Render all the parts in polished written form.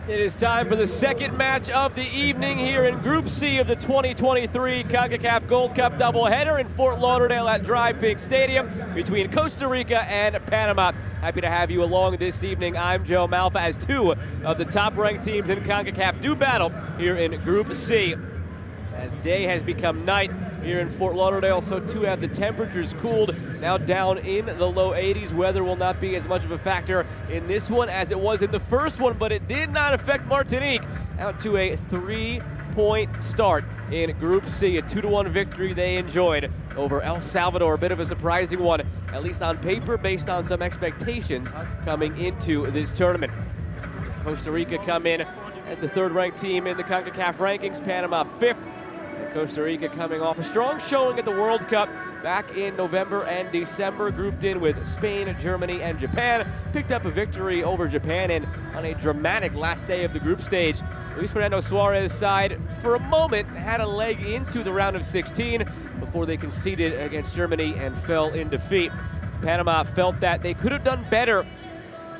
It is time for the second match of the evening here in Group C of the 2023 Concacaf Gold Cup doubleheader in Fort Lauderdale at Dry Pig Stadium between Costa Rica and Panama. Happy to have you along this evening. I'm Joe Malfa as two of the top-ranked teams in Concacaf do battle here in Group C. As day has become night here in Fort Lauderdale, so too have the temperatures cooled, now down in the low 80s. Weather will not be as much of a factor in this one as it was in the first one, but it did not affect Martinique. Out to a 3-point start in Group C, a 2-1 victory they enjoyed over El Salvador. A bit of a surprising one, at least on paper, based on some expectations coming into this tournament. Costa Rica come in as the third-ranked team in the CONCACAF rankings, Panama fifth. Costa Rica coming off a strong showing at the World Cup back in November and December, grouped in with Spain, Germany, and Japan. Picked up a victory over Japan on a dramatic last day of the group stage. Luis Fernando Suarez's side, for a moment, had a leg into the round of 16 before they conceded against Germany and fell in defeat. Panama felt that they could have done better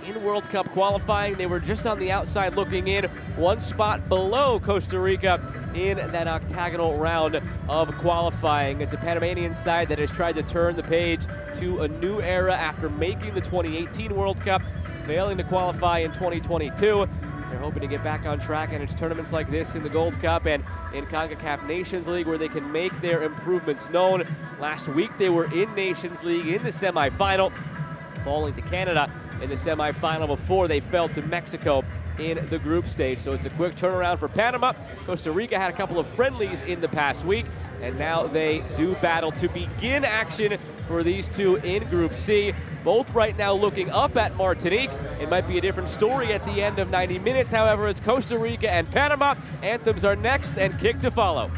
in World Cup qualifying. They were just on the outside looking in, one spot below Costa Rica in that octagonal round of qualifying. It's a Panamanian side that has tried to turn the page to a new era after making the 2018 World Cup, failing to qualify in 2022. They're hoping to get back on track, and it's tournaments like this in the Gold Cup and in CONCACAF Nations League where they can make their improvements known. Last week they were in Nations League in the semifinal, falling to Canada in the semifinal before they fell to Mexico in the group stage. So it's a quick turnaround for Panama. Costa Rica had a couple of friendlies in the past week, and now they do battle to begin action for these two in Group C. Both right now looking up at Martinique. It might be a different story at the end of 90 minutes. However, it's Costa Rica and Panama. Anthems are next and kick to follow.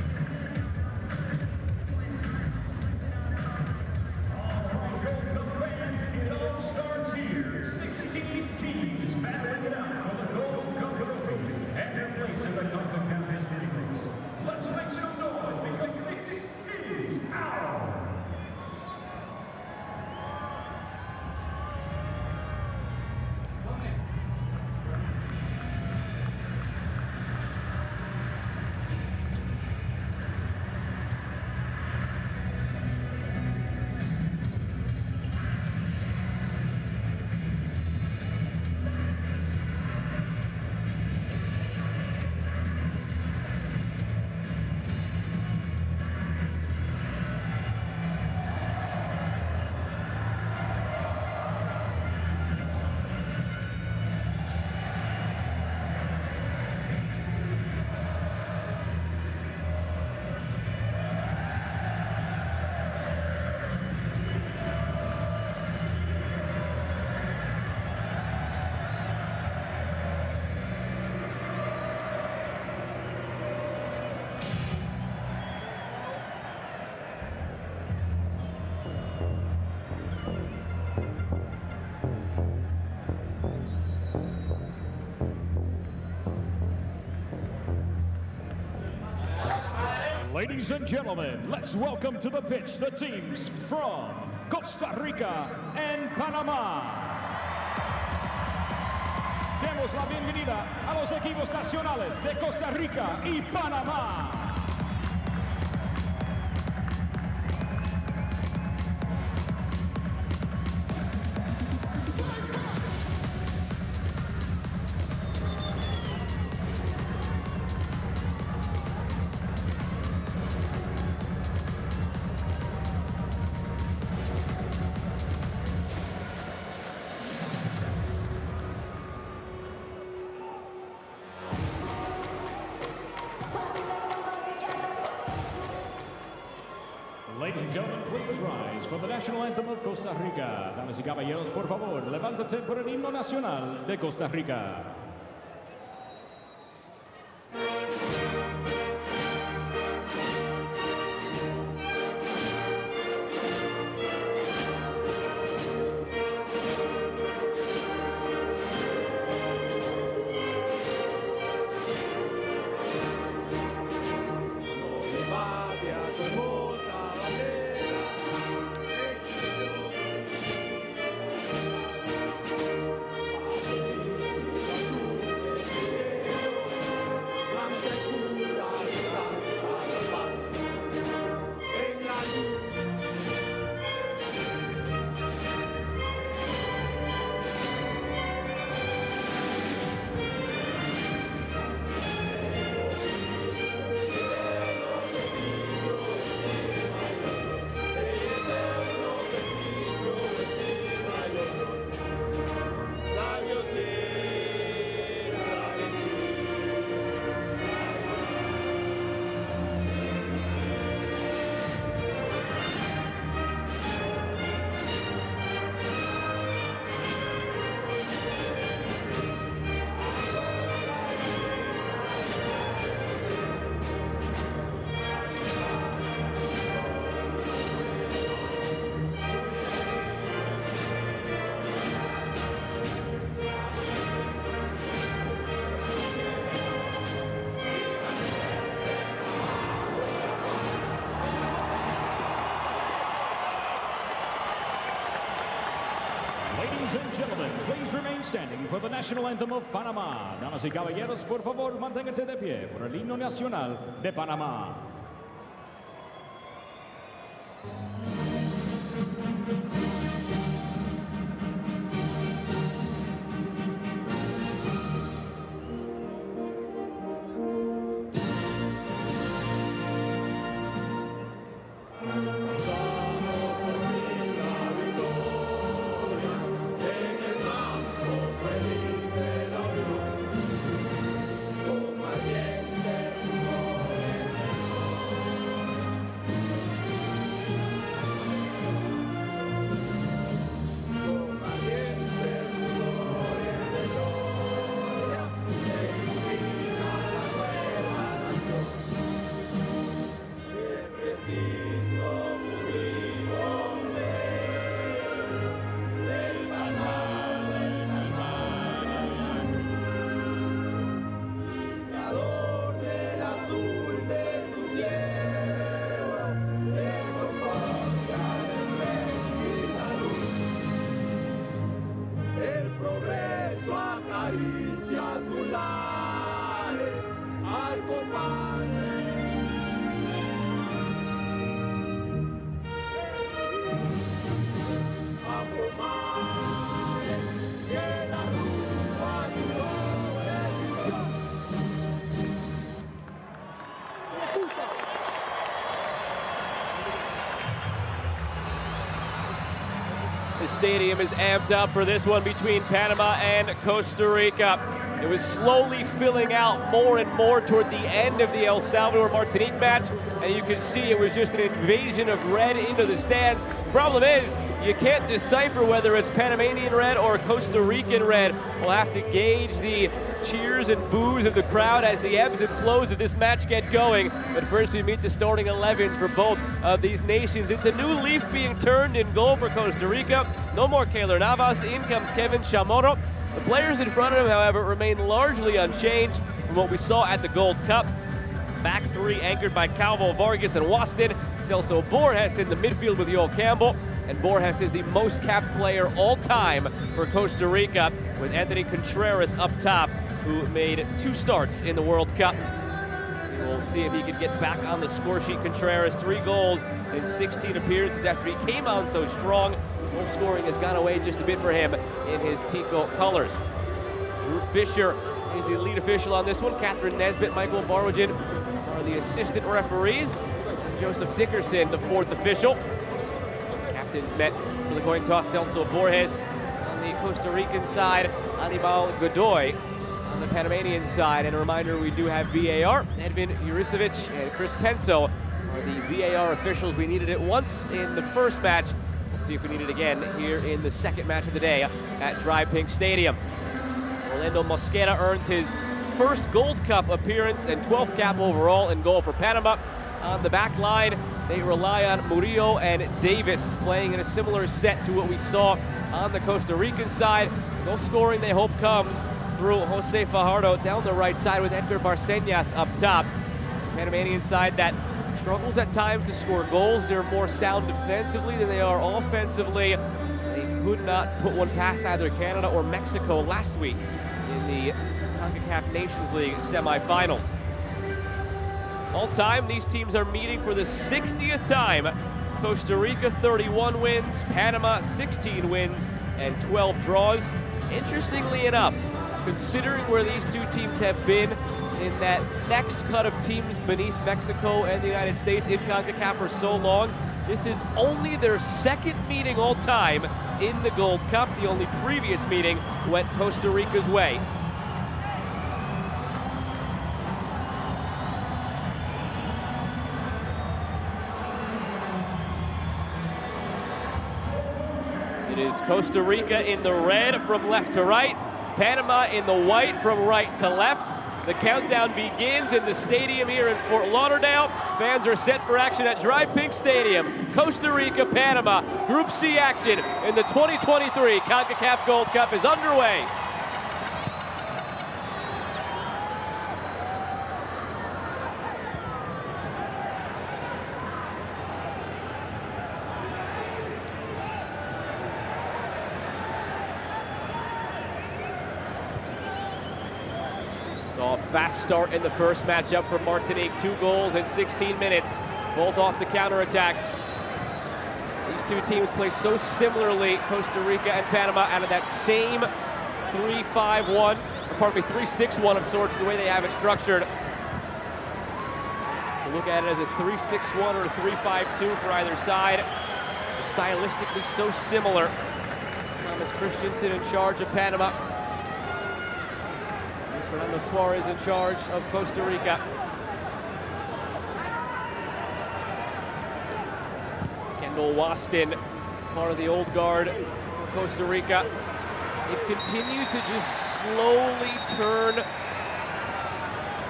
Ladies and gentlemen, let's welcome to the pitch the teams from Costa Rica and Panama. Demos la bienvenida a los equipos nacionales de Costa Rica y Panamá. Ladies and gentlemen, please rise for the national anthem of Costa Rica. Damas y caballeros, por favor, levántate por el himno nacional de Costa Rica. Ladies and gentlemen, please remain standing for the national anthem of Panama. Damas y caballeros, por favor, manténganse de pie por el himno nacional de Panamá. The stadium is amped up for this one between Panama and Costa Rica. It was slowly filling out more and more toward the end of the El Salvador-Martinique match, and you can see it was just an invasion of red into the stands. Problem is, you can't decipher whether it's Panamanian red or Costa Rican red. We'll have to gauge the cheers and boos of the crowd as the ebbs and flows of this match get going. But first we meet the starting 11s for both of these nations. It's a new leaf being turned in goal for Costa Rica. No more Keylor Navas. In comes Kevin Chamorro. The players in front of him, however, remain largely unchanged from what we saw at the Gold Cup. Back three anchored by Calvo, Vargas, and Waston. Celso Borges in the midfield with Joel Campbell. And Borges is the most capped player all time for Costa Rica, with Anthony Contreras up top, who made 2 starts in the World Cup. We'll see if he can get back on the score sheet. Contreras, 3 goals in 16 appearances after he came on so strong. Goal scoring has gone away just a bit for him in his Tico colors. Drew Fisher is the lead official on this one. Catherine Nesbitt, Michael Barwagen are the assistant referees. Joseph Dickerson, the 4th official. Captains met for the coin toss. Celso Borges on the Costa Rican side. Anibal Godoy on the Panamanian side. And a reminder, we do have VAR. Edvin Juricevic and Chris Penso are the VAR officials. We needed it once in the first match. We'll see if we need it again here in the second match of the day at Dry Pink Stadium. Orlando Mosquera earns his first Gold Cup appearance and 12th cap overall in goal for Panama. On the back line, they rely on Murillo and Davis, playing in a similar set to what we saw on the Costa Rican side. Goal scoring, they hope, comes through Jose Fajardo down the right side with Edgar Barcenas up top. The Panamanian side that struggles at times to score goals. They're more sound defensively than they are offensively. They could not put one past either Canada or Mexico last week in the Concacaf Nations League semifinals. All time, these teams are meeting for the 60th time. Costa Rica 31 wins, Panama 16 wins, and 12 draws. Interestingly enough, considering where these two teams have been in that next cut of teams beneath Mexico and the United States in CONCACAF for so long, this is only their second meeting all time in the Gold Cup. The only previous meeting went Costa Rica's way. It is Costa Rica in the red from left to right, Panama in the white from right to left. The countdown begins in the stadium here in Fort Lauderdale. Fans are set for action at Dry Pink Stadium. Costa Rica, Panama, Group C action in the 2023 Concacaf Gold Cup is underway. Fast start in the first matchup for Martinique. 2 goals in 16 minutes, both off the counterattacks. These two teams play so similarly, Costa Rica and Panama, out of that same 3-5-1, or pardon me, 3-6-1 of sorts, the way they have it structured. You look at it as a 3-6-1 or a 3-5-2 for either side. Stylistically so similar. Thomas Christensen in charge of Panama. Luis Fernando Suarez in charge of Costa Rica. Kendall Waston, part of the old guard for Costa Rica. They've continued to just slowly turn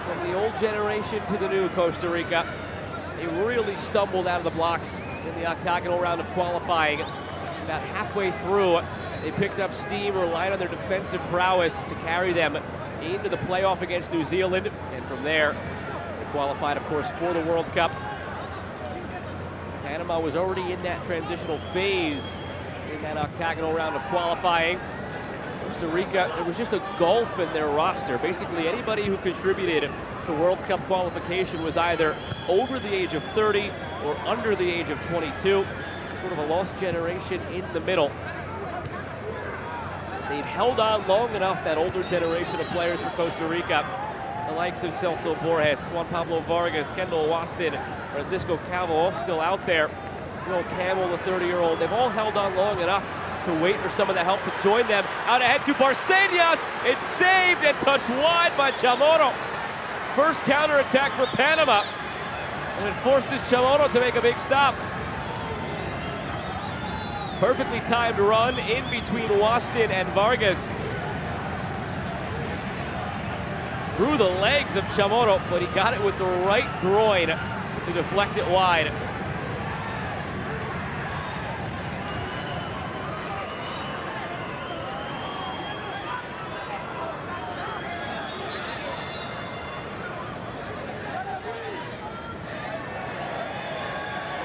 from the old generation to the new Costa Rica. They really stumbled out of the blocks in the octagonal round of qualifying. About halfway through, they picked up steam, relied on their defensive prowess to carry them into the playoff against New Zealand. And from there, they qualified, of course, for the World Cup. Panama was already in that transitional phase in that octagonal round of qualifying. Costa Rica, there was just a gulf in their roster. Basically, anybody who contributed to World Cup qualification was either over the age of 30 or under the age of 22. Sort of a lost generation in the middle. They've held on long enough, that older generation of players from Costa Rica, the likes of Celso Borges, Juan Pablo Vargas, Kendall Waston, Francisco Calvo, all still out there. Will Campbell, the 30-year-old, they've all held on long enough to wait for some of the help to join them. Out ahead to Barcenas, it's saved and touched wide by Chamorro. First counterattack for Panama, and it forces Chamorro to make a big stop. Perfectly timed run in between Waston and Vargas. Through the legs of Chamorro, but he got it with the right groin to deflect it wide.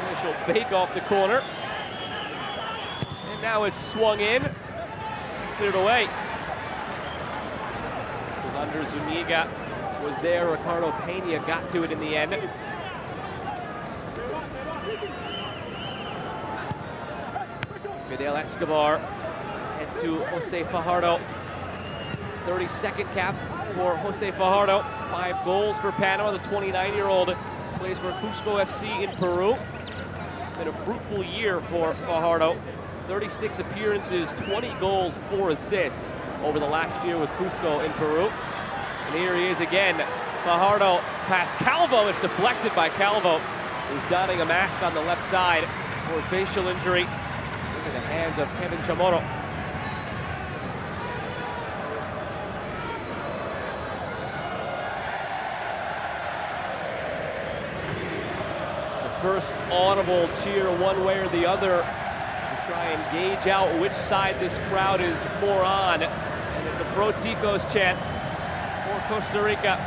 Initial fake off the corner. And now it's swung in, cleared away. Sylvander Zuniga was there. Ricardo Pena got to it in the end. Fidel Escobar head to Jose Fajardo. 32nd cap for Jose Fajardo. 5 goals for Panama. The 29-year-old plays for Cusco FC in Peru. It's been a fruitful year for Fajardo. 36 appearances, 20 goals, 4 assists over the last year with Cusco in Peru. And here he is again. Fajardo past Calvo. It's deflected by Calvo, who's donning a mask on the left side for a facial injury into the hands of Kevin Chamorro. The first audible cheer one way or the other to try and gauge out which side this crowd is more on. And it's a Pro Ticos chant for Costa Rica.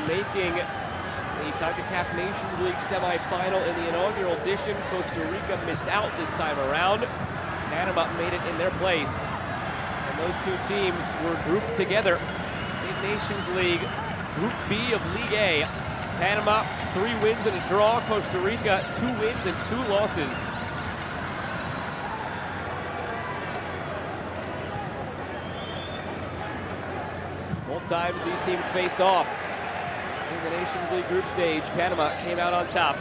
Making the Concacaf Nations League semifinal in the inaugural edition. Costa Rica missed out this time around. Panama made it in their place. And those two teams were grouped together in Nations League, Group B of League A. Panama, 3 wins and a draw. Costa Rica, 2 wins and 2 losses. Both times these teams faced off in the Nations League group stage. Panama came out on top.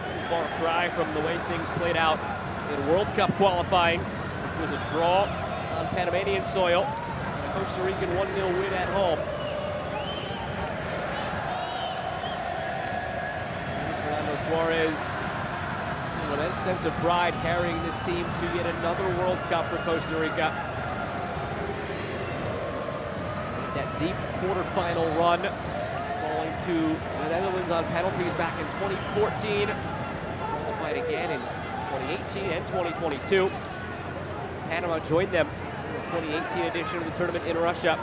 A far cry from the way things played out in World Cup qualifying, which was a draw on Panamanian soil. A Costa Rican 1-0 win at home. Luis Fernando Suarez, an immense sense of pride carrying this team to yet another World Cup for Costa Rica. That deep quarterfinal run, falling to the Netherlands on penalties back in 2014. Qualified again in 2018 and 2022. Panama joined them in the 2018 edition of the tournament in Russia.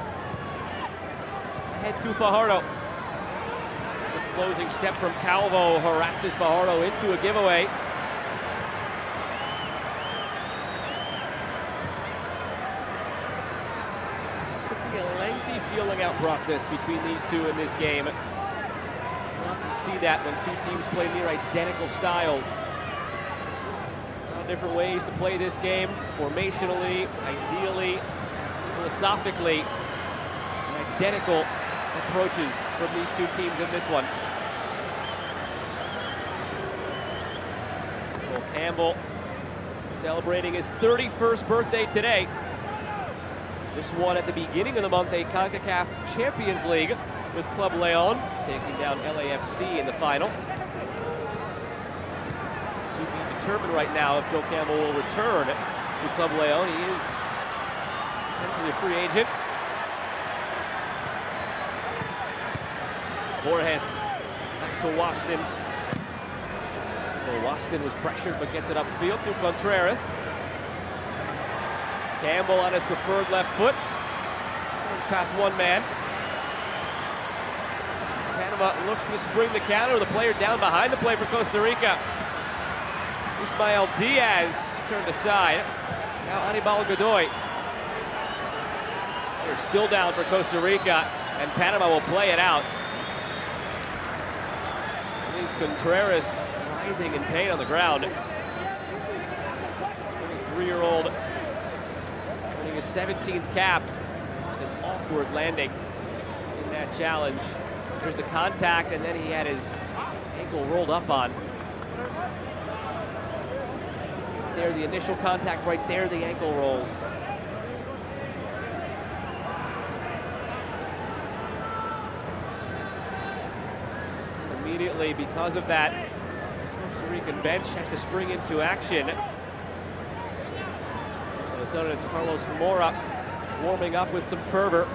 Ahead to Fajardo. Good closing step from Calvo harasses Fajardo into a giveaway. Could be a lengthy feeling out process between these two in this game. You often see that when two teams play near identical styles. A lot of different ways to play this game, formationally, ideally, philosophically. Identical approaches from these two teams in this one. Well, Campbell celebrating his 31st birthday today. Just won at the beginning of the month a Concacaf Champions League with Club Leon, taking down LAFC in the final. To be determined right now if Joe Campbell will return to Club Leon. He is potentially a free agent. Borges back to Waston. Well, Waston was pressured but gets it upfield to Contreras. Campbell on his preferred left foot. Turns past one man. Panama looks to spring the counter. The player down behind the play for Costa Rica. Ismael Diaz turned aside. Now Anibal Godoy. They're still down for Costa Rica, and Panama will play it out. Contreras writhing in pain on the ground. 23-year-old winning his 17th cap. Just an awkward landing in that challenge. Here's the contact, and then he had his ankle rolled up on. There, the initial contact right there, the ankle rolls. Immediately, because of that, Costa Rican bench has to spring into action. Minnesota, it's Carlos Mora warming up with some fervor.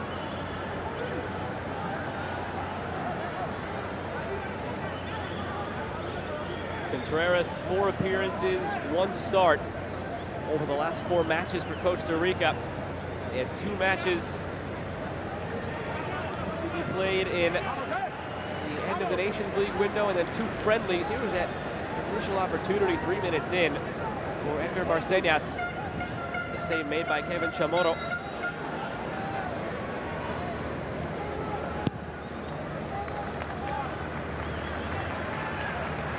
Contreras, 4 appearances, 1 start over the last 4 matches for Costa Rica. They had 2 matches to be played in the end of the Nations League window, and then 2 friendlies. Here was that initial opportunity 3 minutes in for Edgar Barcenas. The save made by Kevin Chamorro.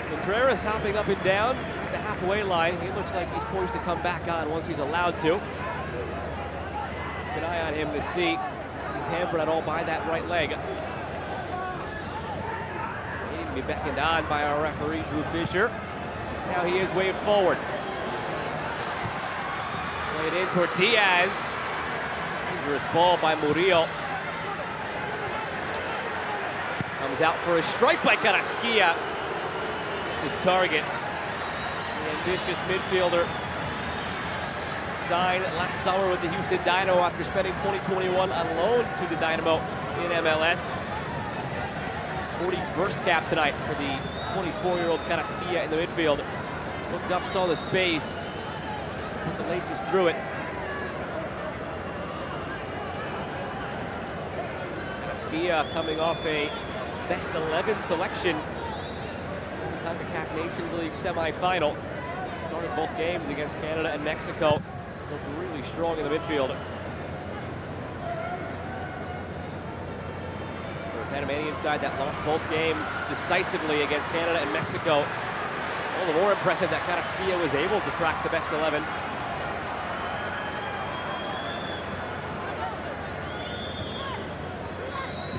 Contreras hopping up and down at the halfway line. He looks like he's poised to come back on once he's allowed to. Keep an eye on him to see if he's hampered at all by that right leg. Be beckoned on by our referee, Drew Fisher. Now he is waved forward. Played in toward Diaz. Dangerous ball by Murillo. Comes out for a strike by Carrasquilla. This is target. The ambitious midfielder signed last summer with the Houston Dynamo after spending 2021 on loan to the Dynamo in MLS. 41st cap tonight for the 24-year-old Carrasquilla in the midfield. Looked up, saw the space, put the laces through it. Carrasquilla coming off a best 11 selection in the Concacaf Nations League semifinal. Started both games against Canada and Mexico. Looked really strong in the midfield. Panamanian side that lost both games decisively against Canada and Mexico. All the more impressive that Carrasquilla was able to crack the best 11.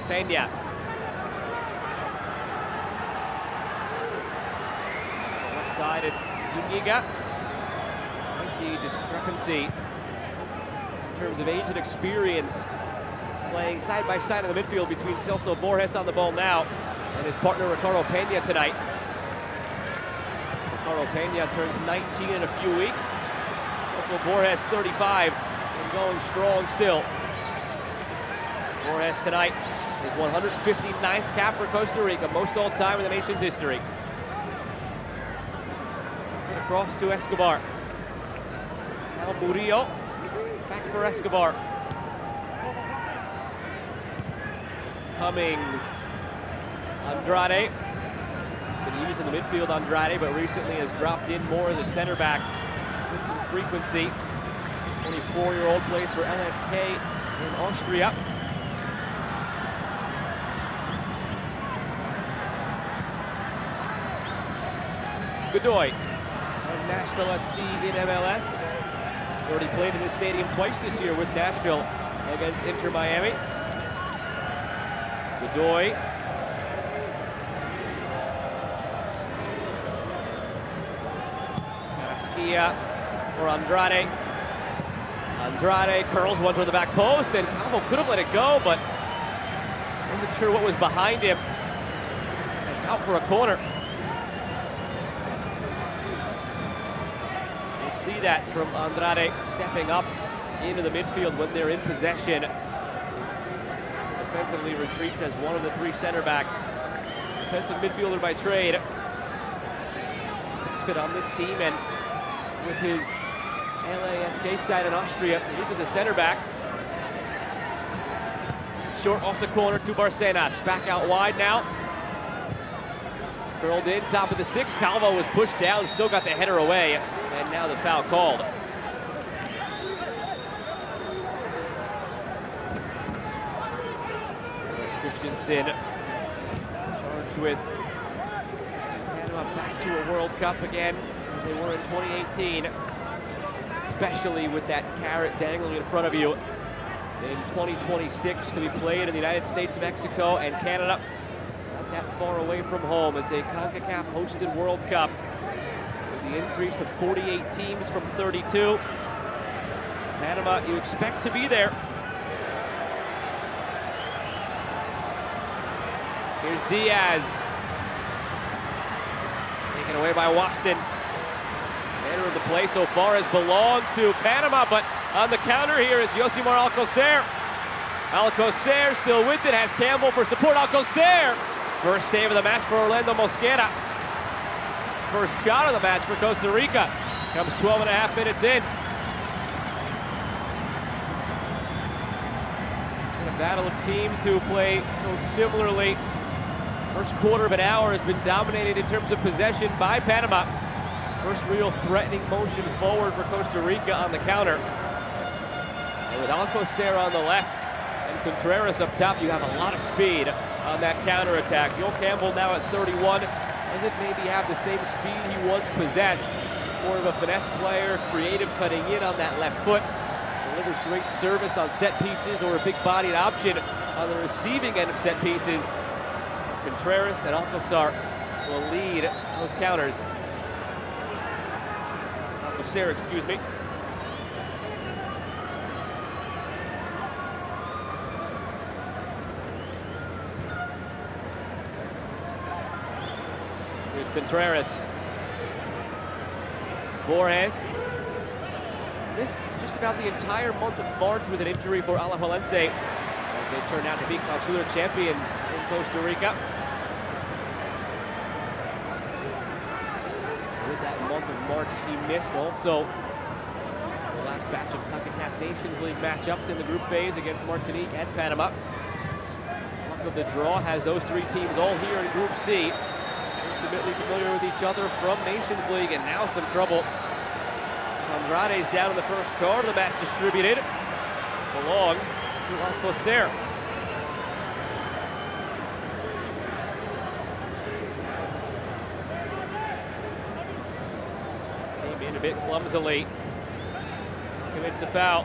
Peña. On the left side, it's Zuniga. Quite the discrepancy in terms of age and experience, playing side by side in the midfield between Celso Borges on the ball now and his partner Ricardo Peña tonight. Ricardo Peña turns 19 in a few weeks. Celso Borges 35 and going strong still. Borges tonight, his 159th cap for Costa Rica, most all time in the nation's history. And across to Escobar. Now Murillo, back for Escobar. Cummings Andrade. He's been used in the midfield, Andrade, but recently has dropped in more as a center back with some frequency. 24-year-old plays for LSK in Austria. Godoy from Nashville SC in MLS. Already played in this stadium twice this year with Nashville against Inter Miami. Godoy. Garasquilla for Andrade. Andrade curls one toward the back post, and Calvo could have let it go, but wasn't sure what was behind him. And it's out for a corner. We'll see that from Andrade stepping up into the midfield when they're in possession. Defensively retreats as one of the three center backs. Defensive midfielder by trade. His best fit on this team, and with his LASK side in Austria, he is as a center back. Short off the corner to Barcenas. Back out wide now. Curled in, top of the six. Calvo was pushed down, still got the header away, and now the foul called. Christensen charged with Panama back to a World Cup again, as they were in 2018. Especially with that carrot dangling in front of you in 2026 to be played in the United States, Mexico, and Canada. Not that far away from home. It's a Concacaf hosted World Cup with the increase of 48 teams from 32. Panama, you expect to be there. Here's Diaz. Taken away by Waston. Manner of the play so far has belonged to Panama, but on the counter here is Yosimar Alcocer. Alcocer still with it, has Campbell for support. Alcocer, first save of the match for Orlando Mosquera. First shot of the match for Costa Rica. Comes 12 and a half minutes in. In a battle of teams who play so similarly. First quarter of an hour has been dominated in terms of possession by Panama. First real threatening motion forward for Costa Rica on the counter. And with Alcocer on the left and Contreras up top, you have a lot of speed on that counterattack. Joel Campbell now at 31. Doesn't maybe have the same speed he once possessed. More of a finesse player, creative cutting in on that left foot. Delivers great service on set pieces or a big-bodied option on the receiving end of set pieces. Contreras and Alcocer will lead those counters. Alcocer, excuse me. Here's Contreras. Borges missed just about the entire month of March with an injury for Alajuelense, as they turned out to be Clausura champions in Costa Rica. With that month of March he missed also the last batch of Concacaf Nations League matchups in the group phase against Martinique and Panama. Luck of the draw has those three teams all here in Group C. Intimately familiar with each other from Nations League, and now some trouble. Andrade's down in the first quarter. The match distributed. Belongs to Alcocer. Came in a bit clumsily. Commits the foul.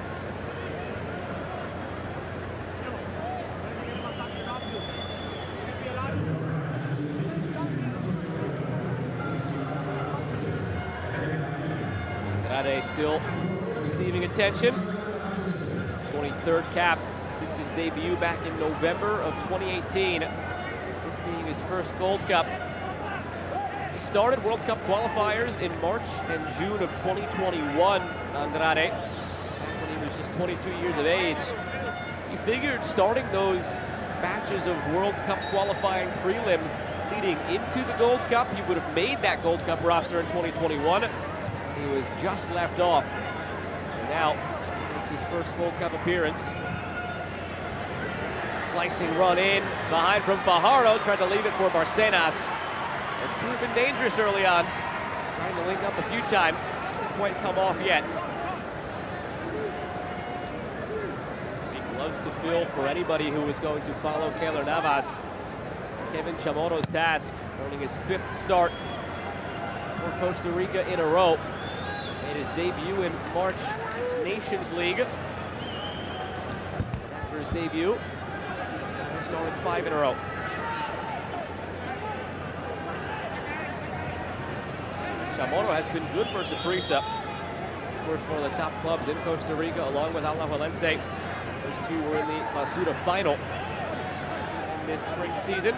Andrade still receiving attention. 23rd cap since his debut back in November of 2018. This being his first Gold Cup. He started World Cup qualifiers in March and June of 2021, Andrade, back when he was just 22 years of age. He figured starting those batches of World Cup qualifying prelims leading into the Gold Cup, he would have made that Gold Cup roster in 2021. He was just left off. So now he makes his first Gold Cup appearance. Slicing run in behind from Fajardo, tried to leave it for Barcenas. Those two have been dangerous early on, trying to link up a few times. Hasn't quite come off yet. Big gloves to fill for anybody who is going to follow Keylor Navas. It's Kevin Chamorro's task, earning his 5th start for Costa Rica in a row. Made his debut in March Nations League. After his debut, he started 5 in a row. Chamorro has been good for Saprissa. Of course, one of the top clubs in Costa Rica, along with Alajuelense. Those two were in the Clausura final in this spring season.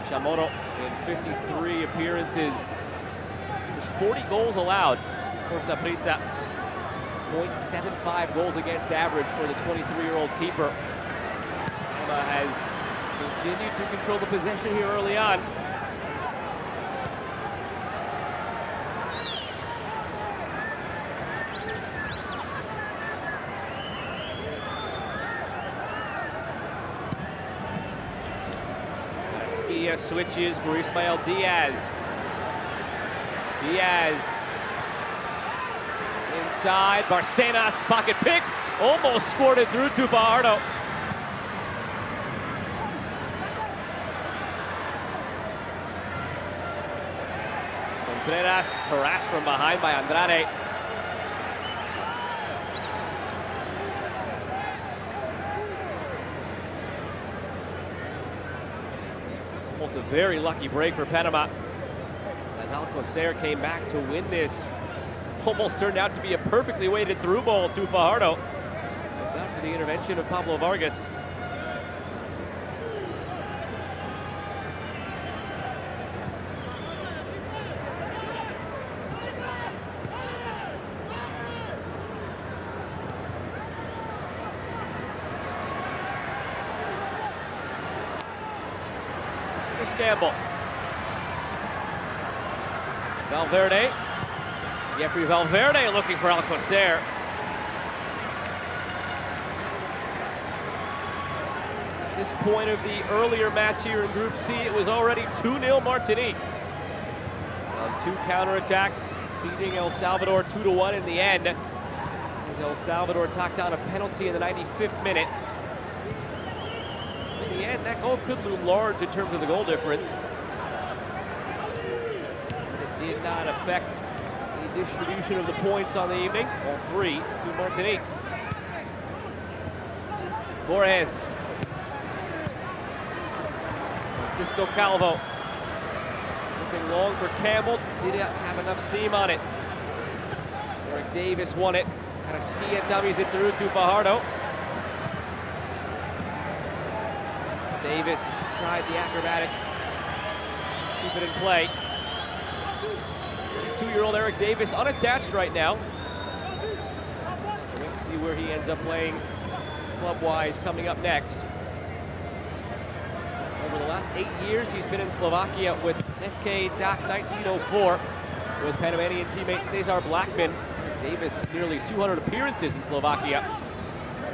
Chamorro in 53 appearances. Just 40 goals allowed for Saprissa. 0.75 goals against average for the 23-year-old keeper. Panama has continued to control the possession here early on. Skia switches for Ismael Diaz. Diaz inside, Barcenas pocket picked, almost scored it through to Fajardo. Contreras harassed from behind by Andrade. Almost a very lucky break for Panama, as Alcocer came back to win this. Almost turned out to be a perfectly weighted through ball to Fajardo. If not for the intervention of Pablo Vargas. Here's Campbell. Valverde. Jeffrey Valverde looking for Alcocer. At this point of the earlier match here in Group C, it was already 2-0 Martinique. On 2 counterattacks, beating El Salvador 2-1 in the end, as El Salvador tacked on a penalty in the 95th minute. In the end, that goal could loom large in terms of the goal difference. But it did not affect the distribution of the points on the evening. All 3 to Martinique. Borges. Francisco Calvo. Looking long for Campbell. Didn't have enough steam on it. Eric Davis won it. Kind of ski and dummies it through to Fajardo. Davis tried the acrobatic. Keep it in play. 32-year-old Eric Davis unattached right now. Wait to see where he ends up playing club-wise coming up next. Over the last 8 years, he's been in Slovakia with FK DAC 1904 with Panamanian teammate Cesar Blackman. Eric Davis, nearly 200 appearances in Slovakia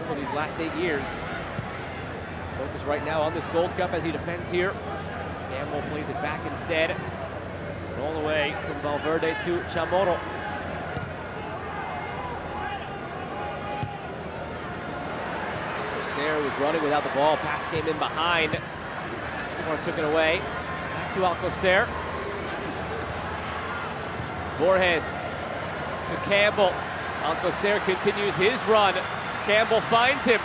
over these last 8 years. His focus right now on this Gold Cup as he defends here. Campbell plays it back instead. And all the way from Valverde to Chamorro. Alcocer was running without the ball. Pass came in behind. Escobar took it away. Back to Alcocer. Borges to Campbell. Alcocer continues his run. Campbell finds him.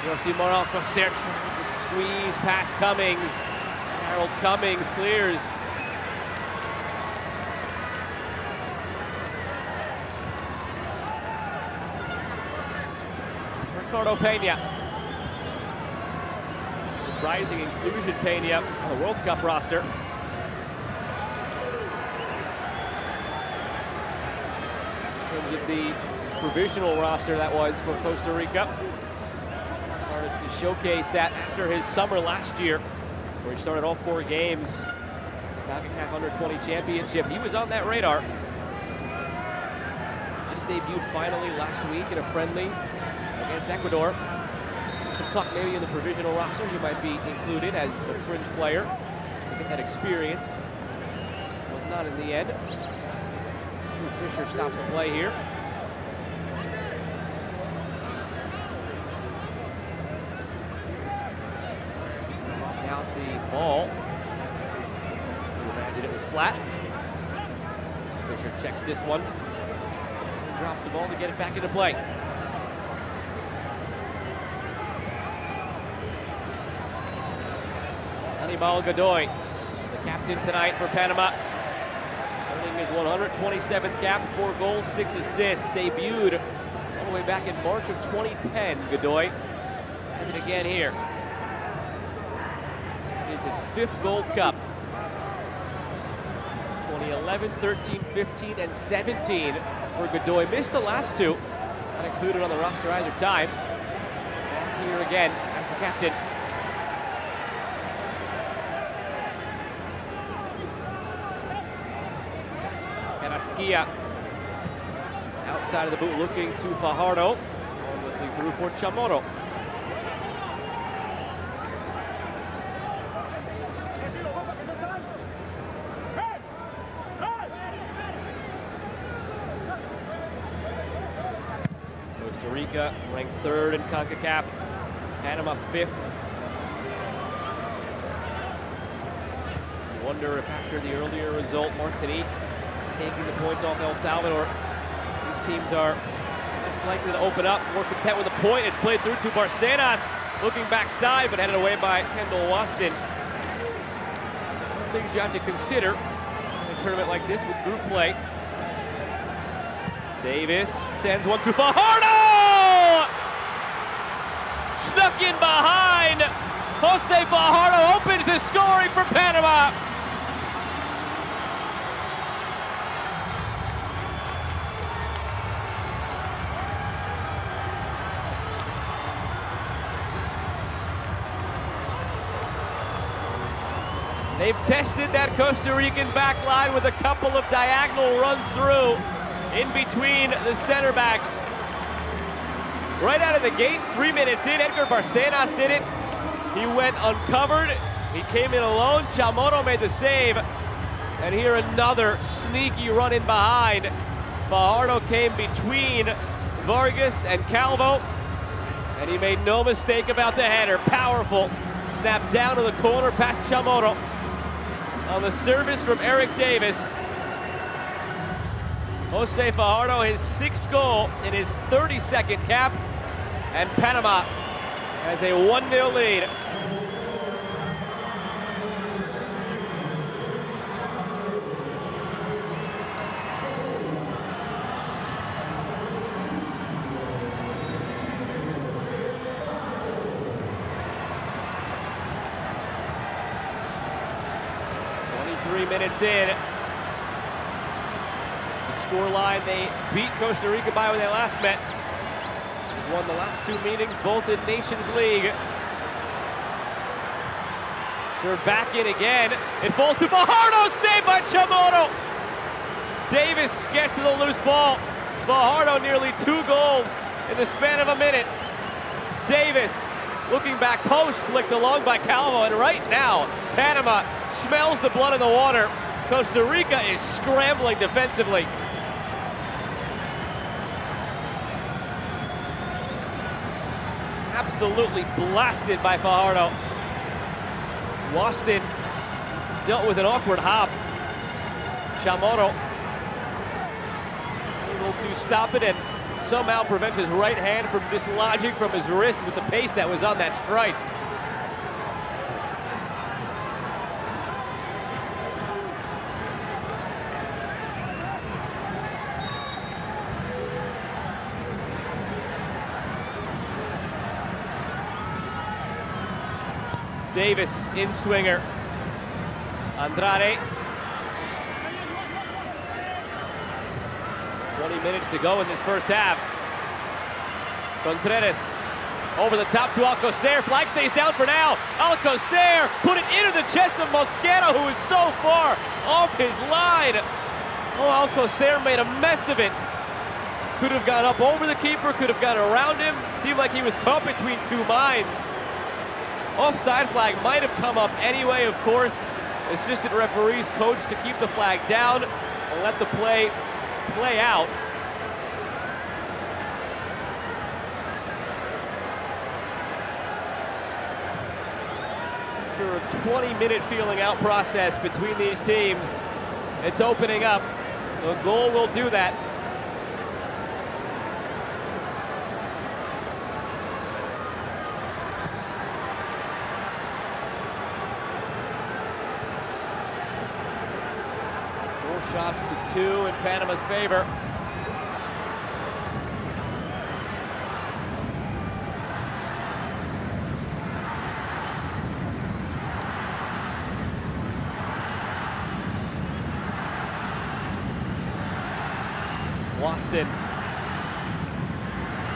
Yosimar Alcocer trying to squeeze past Cummings. Harold Cummings clears. Ricardo Peña. Surprising inclusion, Peña, on the World Cup roster. In terms of the provisional roster that was for Costa Rica. Started to showcase that after his summer last year, where he started all 4 games. The Concacaf Under-20 Championship. He was on that radar. Just debuted finally last week in a friendly against Ecuador. some talk maybe in the provisional roster. He might be included as a fringe player just to get that experience. Was not in the end. Fisher stops the play here. Swapped out the ball. You imagine it was flat. Fisher checks this one. And drops the ball to get it back into play. Hannibal Godoy, the captain tonight for Panama. Earning his 127th cap, 4 goals, 6 assists. Debuted all the way back in March of 2010, Godoy. Has it again here. It is his 5th Gold Cup. 2011, 13, 15, and 17 for Godoy. Missed the last 2. Not included on the roster either time. Back here again as the captain. Skia outside of the boot looking to Fajardo. Harmlessly through for Chamorro. Costa Rica ranked 3rd in Concacaf. Panama 5th. You wonder if after the earlier result, Martinique taking the points off El Salvador, these teams are less likely to open up, more content with a point. It's played through to Barcenas, looking backside, but headed away by Kendall Waston. Things you have to consider in a tournament like this with group play. Davis sends one to Fajardo! Snuck in behind! Jose Fajardo opens the scoring for Panama! They've tested that Costa Rican back line with a couple of diagonal runs through in between the center backs. Right out of the gates, 3 minutes in, Edgar Barcenas did it. He went uncovered. He came in alone. Chamorro made the save. And here another sneaky run in behind. Fajardo came between Vargas and Calvo. And he made no mistake about the header. Powerful. Snap down to the corner past Chamorro. On the service from Eric Davis. Jose Fajardo, his 6th goal in his 32nd cap. And Panama has a 1-0 lead. Minutes in. It's the scoreline. They beat Costa Rica by when they last met. They've won the last 2 meetings, both in Nations League. Served back in again. It falls to Fajardo, saved by Chamorro. Davis gets to the loose ball. Fajardo nearly 2 goals in the span of a minute. Davis looking back post, flicked along by Calvo, and right now, Panama smells the blood in the water. Costa Rica is scrambling defensively. Absolutely blasted by Fajardo. Waston dealt with an awkward hop. Chamorro able to stop it and somehow prevents his right hand from dislodging from his wrist with the pace that was on that strike. Davis in swinger. Andrade. 20 minutes to go in this first half. Contreras over the top to Alcocer. Flag stays down for now. Alcocer put it into the chest of Mosquera, who is so far off his line. Oh, Alcocer made a mess of it. Could have gone up over the keeper, could have gone around him. Seemed like he was caught between two minds. Offside flag might have come up anyway, of course. Assistant referees coached to keep the flag down and let the play out. After a 20-minute feeling out process between these teams, it's opening up. The goal will do that. Shots to 2 in Panama's favor. Waston.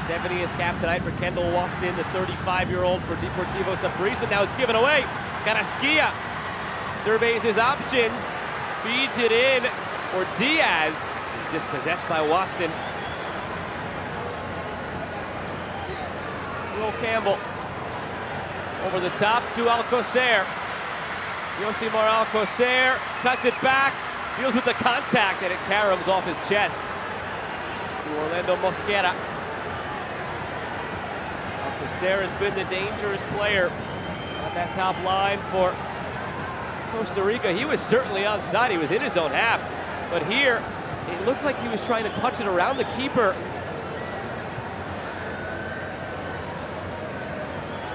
70th cap tonight for Kendall Waston, the 35-year-old for Deportivo Saprissa. Now it's given away. Carrasquilla surveys his options. Feeds it in for Diaz. He's dispossessed by Waston. Will Campbell over the top to Alcocer. Yosimar Alcocer cuts it back, deals with the contact, and it caroms off his chest to Orlando Mosquera. Alcocer has been the dangerous player on that top line for Costa Rica. He was certainly onside. He was in his own half. But here, it looked like he was trying to touch it around the keeper.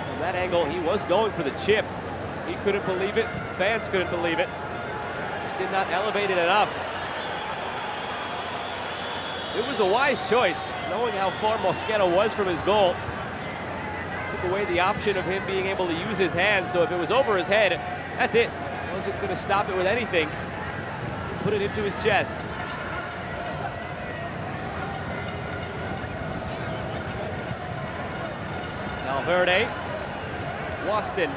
From that angle, he was going for the chip. He couldn't believe it. Fans couldn't believe it. Just did not elevate it enough. It was a wise choice, knowing how far Mosquera was from his goal. Took away the option of him being able to use his hands, so if it was over his head, that's it. Wasn't going to stop it with anything. Put it into his chest. Valverde. Waston.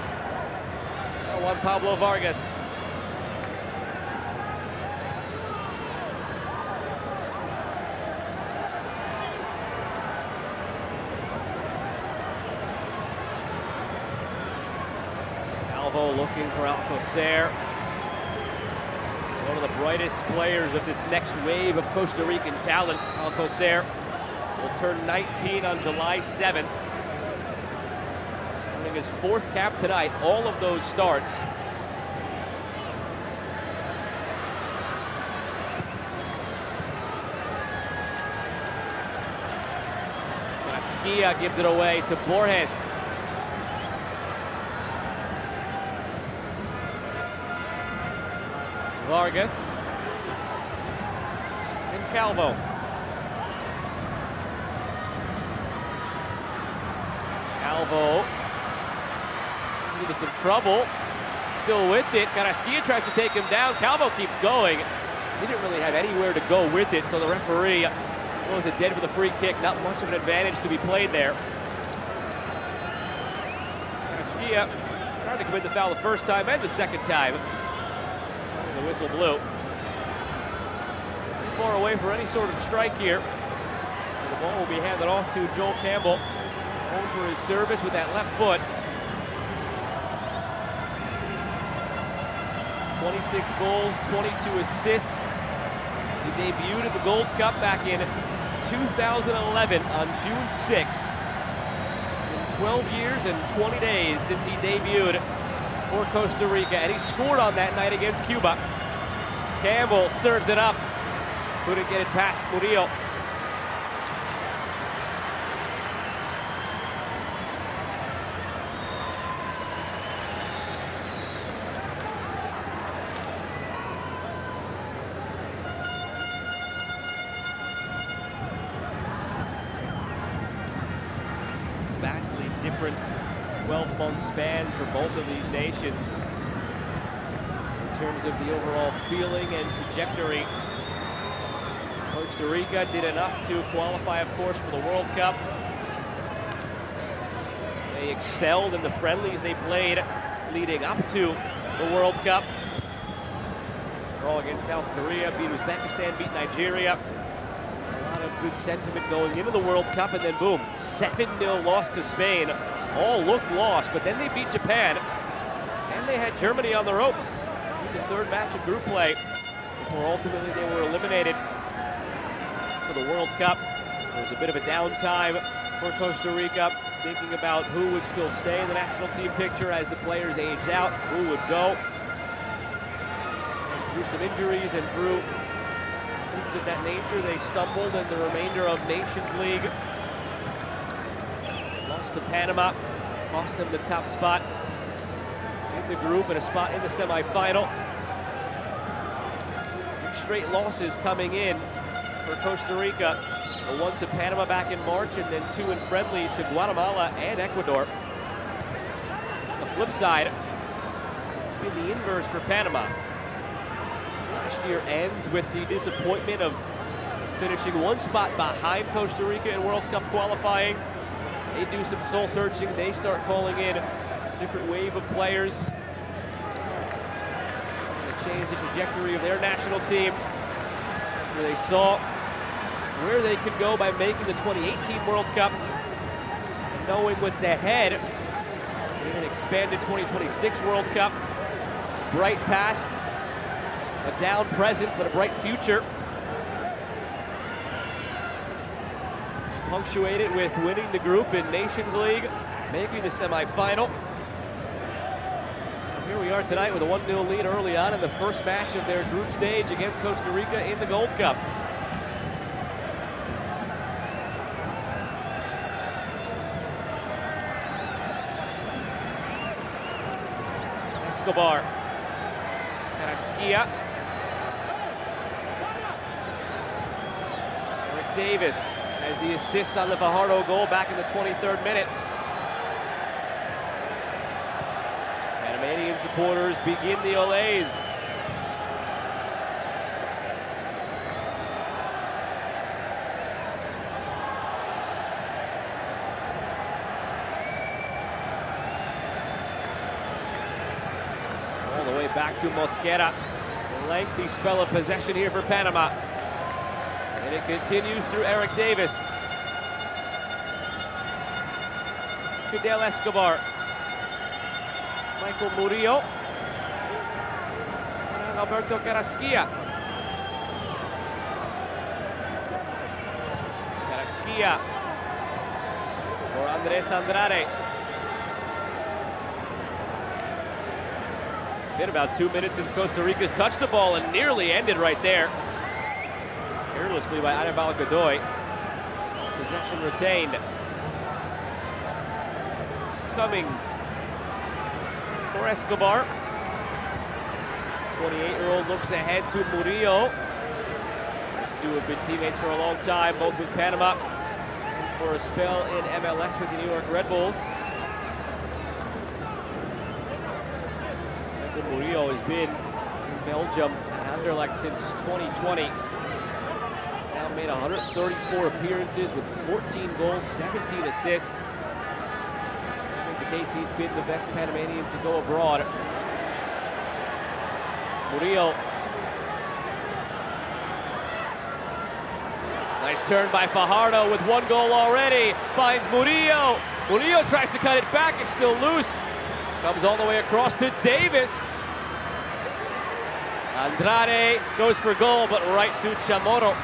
Juan Pablo Vargas. Looking for Alcocer. One of the brightest players of this next wave of Costa Rican talent. Alcocer will turn 19 on July 7th. Earning his 4th cap tonight. All of those starts. Carrasquilla gives it away to Borges. Vargas and Calvo. Calvo into some trouble. Still with it. Carrasquilla tries to take him down. Calvo keeps going. He didn't really have anywhere to go with it, so the referee blows it dead with a free kick. Not much of an advantage to be played there. Carrasquilla tried to commit the foul the first time and the second time. The whistle blew. Far away for any sort of strike here. So the ball will be handed off to Joel Campbell. Home for his service with that left foot. 26 goals, 22 assists. He debuted at the Gold Cup back in 2011 on June 6th. It's been 12 years and 20 days since he debuted for Costa Rica, and he scored on that night against Cuba. Campbell serves it up. Couldn't get it past Murillo. Vastly different 12-month spans for both of these nations in terms of the overall feeling and trajectory. Costa Rica did enough to qualify, of course, for the World Cup. They excelled in the friendlies they played leading up to the World Cup. Draw against South Korea, beat Uzbekistan, beat Nigeria. A lot of good sentiment going into the World Cup, and then boom, 7-0 loss to Spain. All looked lost, but then they beat Japan, and they had Germany on the ropes in the third match of group play before ultimately they were eliminated for the World Cup. There was a bit of a downtime for Costa Rica, thinking about who would still stay in the national team picture as the players aged out, who would go. And through some injuries and through things of that nature, they stumbled in the remainder of Nations League. Lost to Panama, cost them the top spot in the group and a spot in the semifinal. 3 straight losses coming in for Costa Rica. The one to Panama back in March, and then 2 in friendlies to Guatemala and Ecuador. On the flip side, it's been the inverse for Panama. Last year ends with the disappointment of finishing 1 spot behind Costa Rica in World Cup qualifying. They do some soul searching. They start calling in a different wave of players to change the trajectory of their national team after they saw where they could go by making the 2018 World Cup and knowing what's ahead in an expanded 2026 World Cup. Bright past, a down present, but a bright future. Punctuated with winning the group in Nations League, making the semifinal. And here we are tonight with a 1-0 lead early on in the first match of their group stage against Costa Rica in the Gold Cup. Escobar, Carrasquilla, Eric Davis has the assist on the Fajardo goal back in the 23rd minute. Panamanian supporters begin the olays. All the way back to Mosquera. A lengthy spell of possession here for Panama. And it continues through Eric Davis. Fidel Escobar. Michael Murillo. And Alberto Carrasquilla. Carrasquilla for Andres Andrade. It's been about 2 minutes since Costa Rica's touched the ball and nearly ended right there. Carelessly by Anibal Godoy. Possession retained. Cummings for Escobar. 28-year-old looks ahead to Murillo. Those two have been teammates for a long time, both with Panama and for a spell in MLS with the New York Red Bulls. Michael Murillo has been in Belgium and Anderlecht since 2020. Made 134 appearances with 14 goals, 17 assists. I think the case he's been the best Panamanian to go abroad. Murillo. Nice turn by Fajardo with 1 goal already. Finds Murillo. Murillo tries to cut it back. It's still loose. Comes all the way across to Davis. Andrade goes for goal, but right to Chamorro.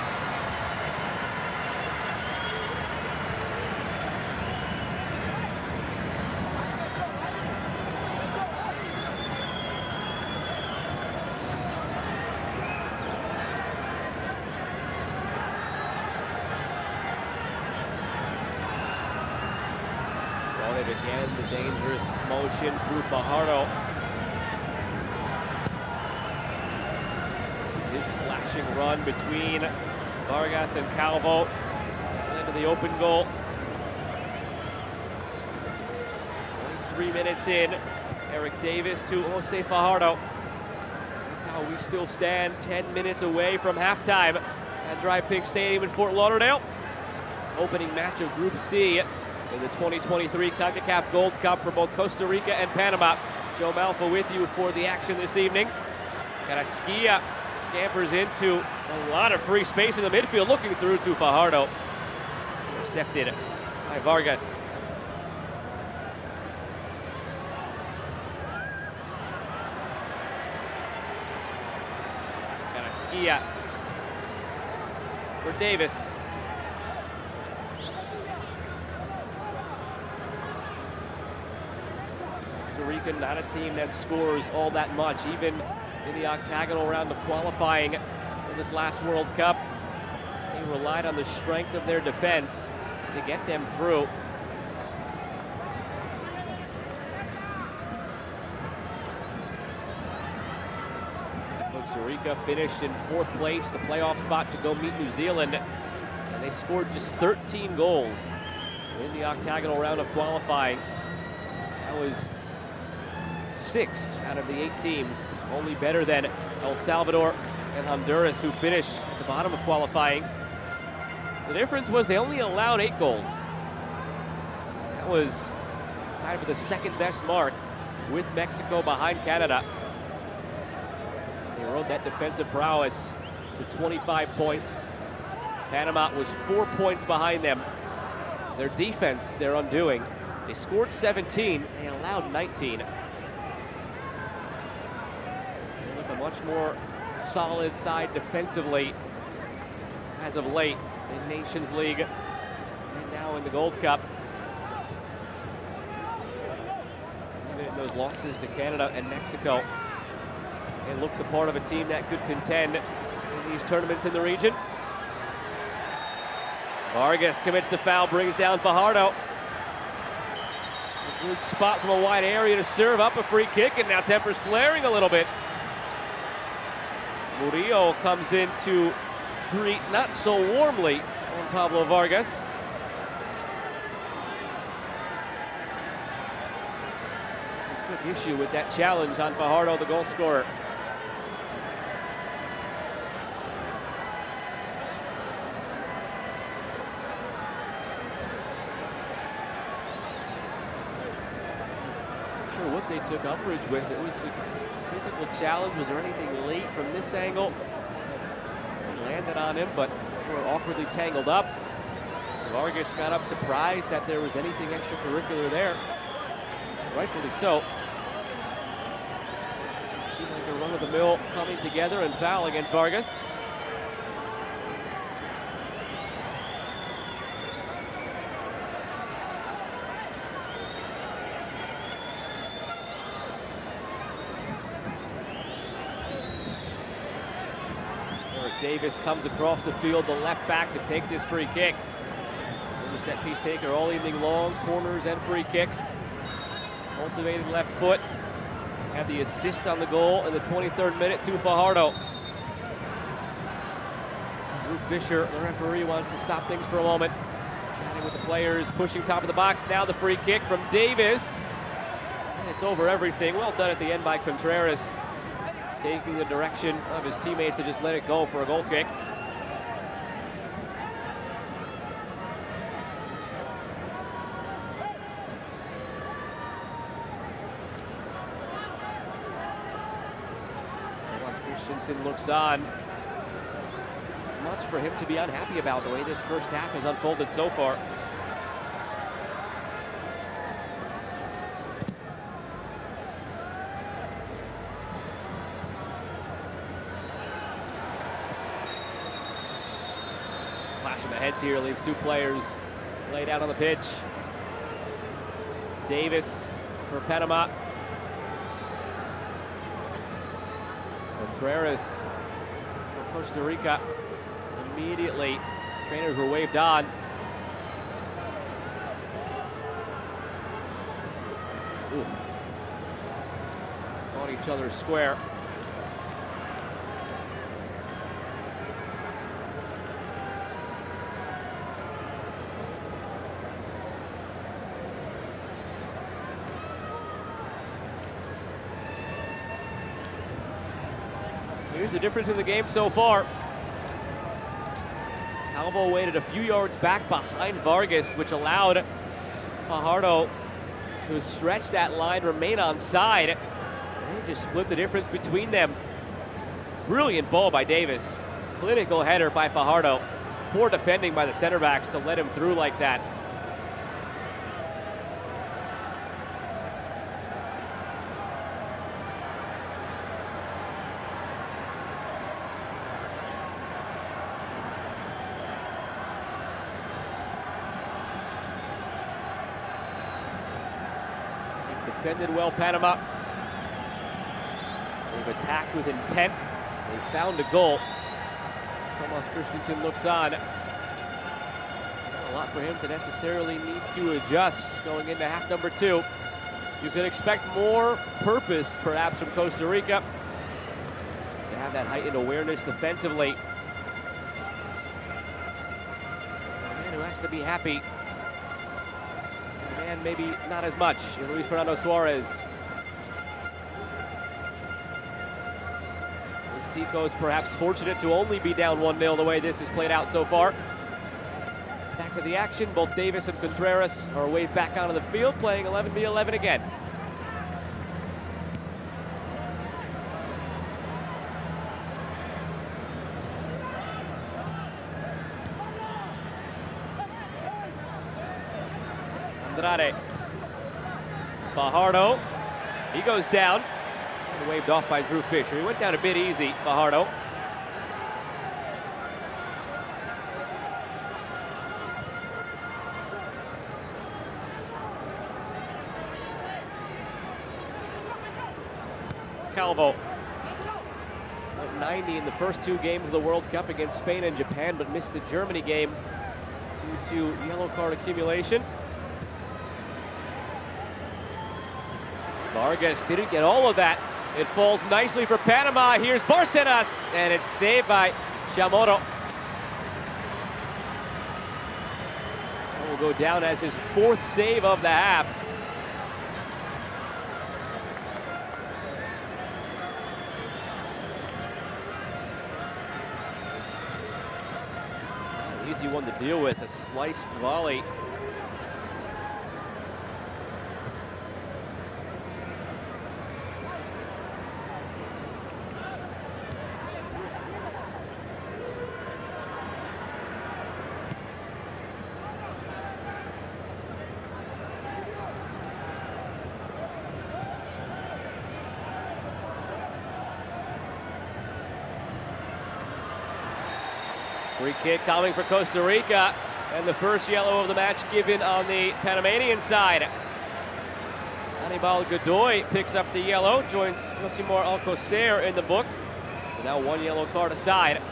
Again, the dangerous motion through Fajardo. His slashing run between Vargas and Calvo into the open goal. 23 minutes in, Eric Davis to Jose Fajardo. That's how we still stand 10 minutes away from halftime at Dry Pink Stadium in Fort Lauderdale. Opening match of Group C in the 2023 Concacaf Gold Cup for both Costa Rica and Panama. Joe Malfa with you for the action this evening. Carrasquilla scampers into A lot of free space in the midfield, looking through to Fajardo. Intercepted by Vargas. Skia for Davis. Costa Rica, not a team that scores all that much, even in the octagonal round of qualifying in this last World Cup. They relied on the strength of their defense to get them through. Costa Rica finished in 4th place, the playoff spot to go meet New Zealand, and they scored just 13 goals in the octagonal round of qualifying. That was 6th out of the 8 teams, only better than El Salvador and Honduras, who finished at the bottom of qualifying. The difference was they only allowed 8 goals. That was tied for the 2nd best mark with Mexico behind Canada. They rode that defensive prowess to 25 points. Panama was 4 points behind them. Their defense, their undoing. They scored 17, they allowed 19. They look a much more solid side defensively as of late in Nations League and now in the Gold Cup. Even in those losses to Canada and Mexico, they looked the part of a team that could contend in these tournaments in the region. Vargas commits the foul, brings down Fajardo. A good spot from a wide area to serve up a free kick, and now tempers flaring a little bit. Murillo comes in to greet not so warmly on Pablo Vargas. He took issue with that challenge on Fajardo, the goal scorer. Sure what they took umbrage with. It was a physical challenge. Was there anything late from this angle? They landed on him, but they were awkwardly tangled up. Vargas got up surprised that there was anything extracurricular there. Rightfully so. It seemed like a run-of-the-mill coming together and foul against Vargas. Davis comes across the field, the left back, to take this free kick. He's been the set piece taker all evening long, corners and free kicks. Cultivated left foot. Had the assist on the goal in the 23rd minute to Fajardo. Drew Fisher, the referee, wants to stop things for a moment. Chatting with the players, pushing top of the box. Now the free kick from Davis. And it's over everything. Well done at the end by Contreras, taking the direction of his teammates to just let it go for a goal kick. Thomas Christensen looks on. Much for him to be unhappy about the way this first half has unfolded so far. Clashing the heads here, leaves 2 players laid out on the pitch. Davis for Panama. Contreras for Costa Rica. Immediately, trainers were waved on. Ooh. Caught each other square. Here's the difference in the game so far. Calvo waited a few yards back behind Vargas, which allowed Fajardo to stretch that line, remain on side. And they just split the difference between them. Brilliant ball by Davis. Clinical header by Fajardo. Poor defending by the center backs to let him through like that. Defended well, Panama. They've attacked with intent. They found a goal. Thomas Christensen looks on. Not a lot for him to necessarily need to adjust going into half number 2. You could expect more purpose, perhaps, from Costa Rica. They have that heightened awareness defensively. A man who has to be happy. And maybe not as much. Luis Fernando Suarez. Tico's perhaps fortunate to only be down 1-0 the way this has played out so far. Back to the action. Both Davis and Contreras are waved back onto the field, playing 11v11 again. Andrade. Fajardo. He goes down. Waved off by Drew Fisher. He went down a bit easy, Fajardo. Calvo. 90 in the first 2 games of the World Cup against Spain and Japan, but missed the Germany game due to yellow card accumulation. Vargas didn't get all of that. It falls nicely for Panama. Here's Barcenas, and it's saved by Chamorro. That will go down as his 4th save of the half. Not an easy one to deal with, a sliced volley. Free kick coming for Costa Rica, and the first yellow of the match given on the Panamanian side. Anibal Godoy picks up the yellow, joins Josimar Alcocer in the book. So now 1 yellow card aside.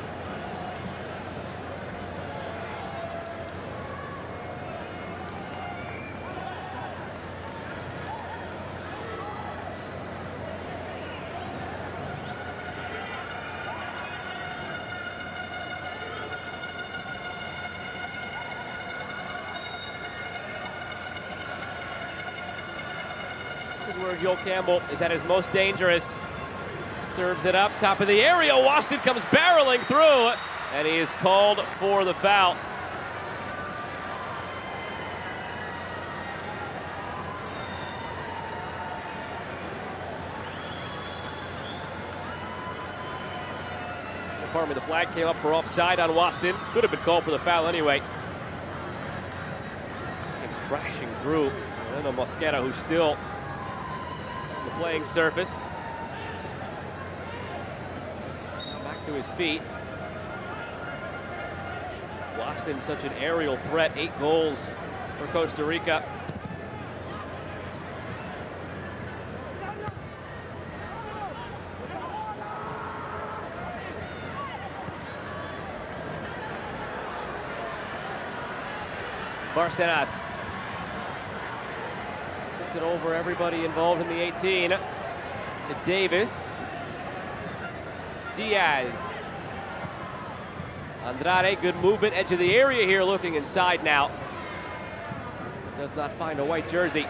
This is where Joel Campbell is at his most dangerous. Serves it up, top of the area. Waston comes barreling through, and he is called for the foul. Pardon me, the flag came up for offside on Waston. Could have been called for the foul anyway. Came crashing through. Leno Mosquera, who's still on the playing surface. Now back to his feet. Waston, such an aerial threat. 8 goals for Costa Rica. Barcenas puts it over everybody involved in the 18 to Davis. Diaz. Andrade, good movement, edge of the area here, looking inside now. Does not find a white jersey.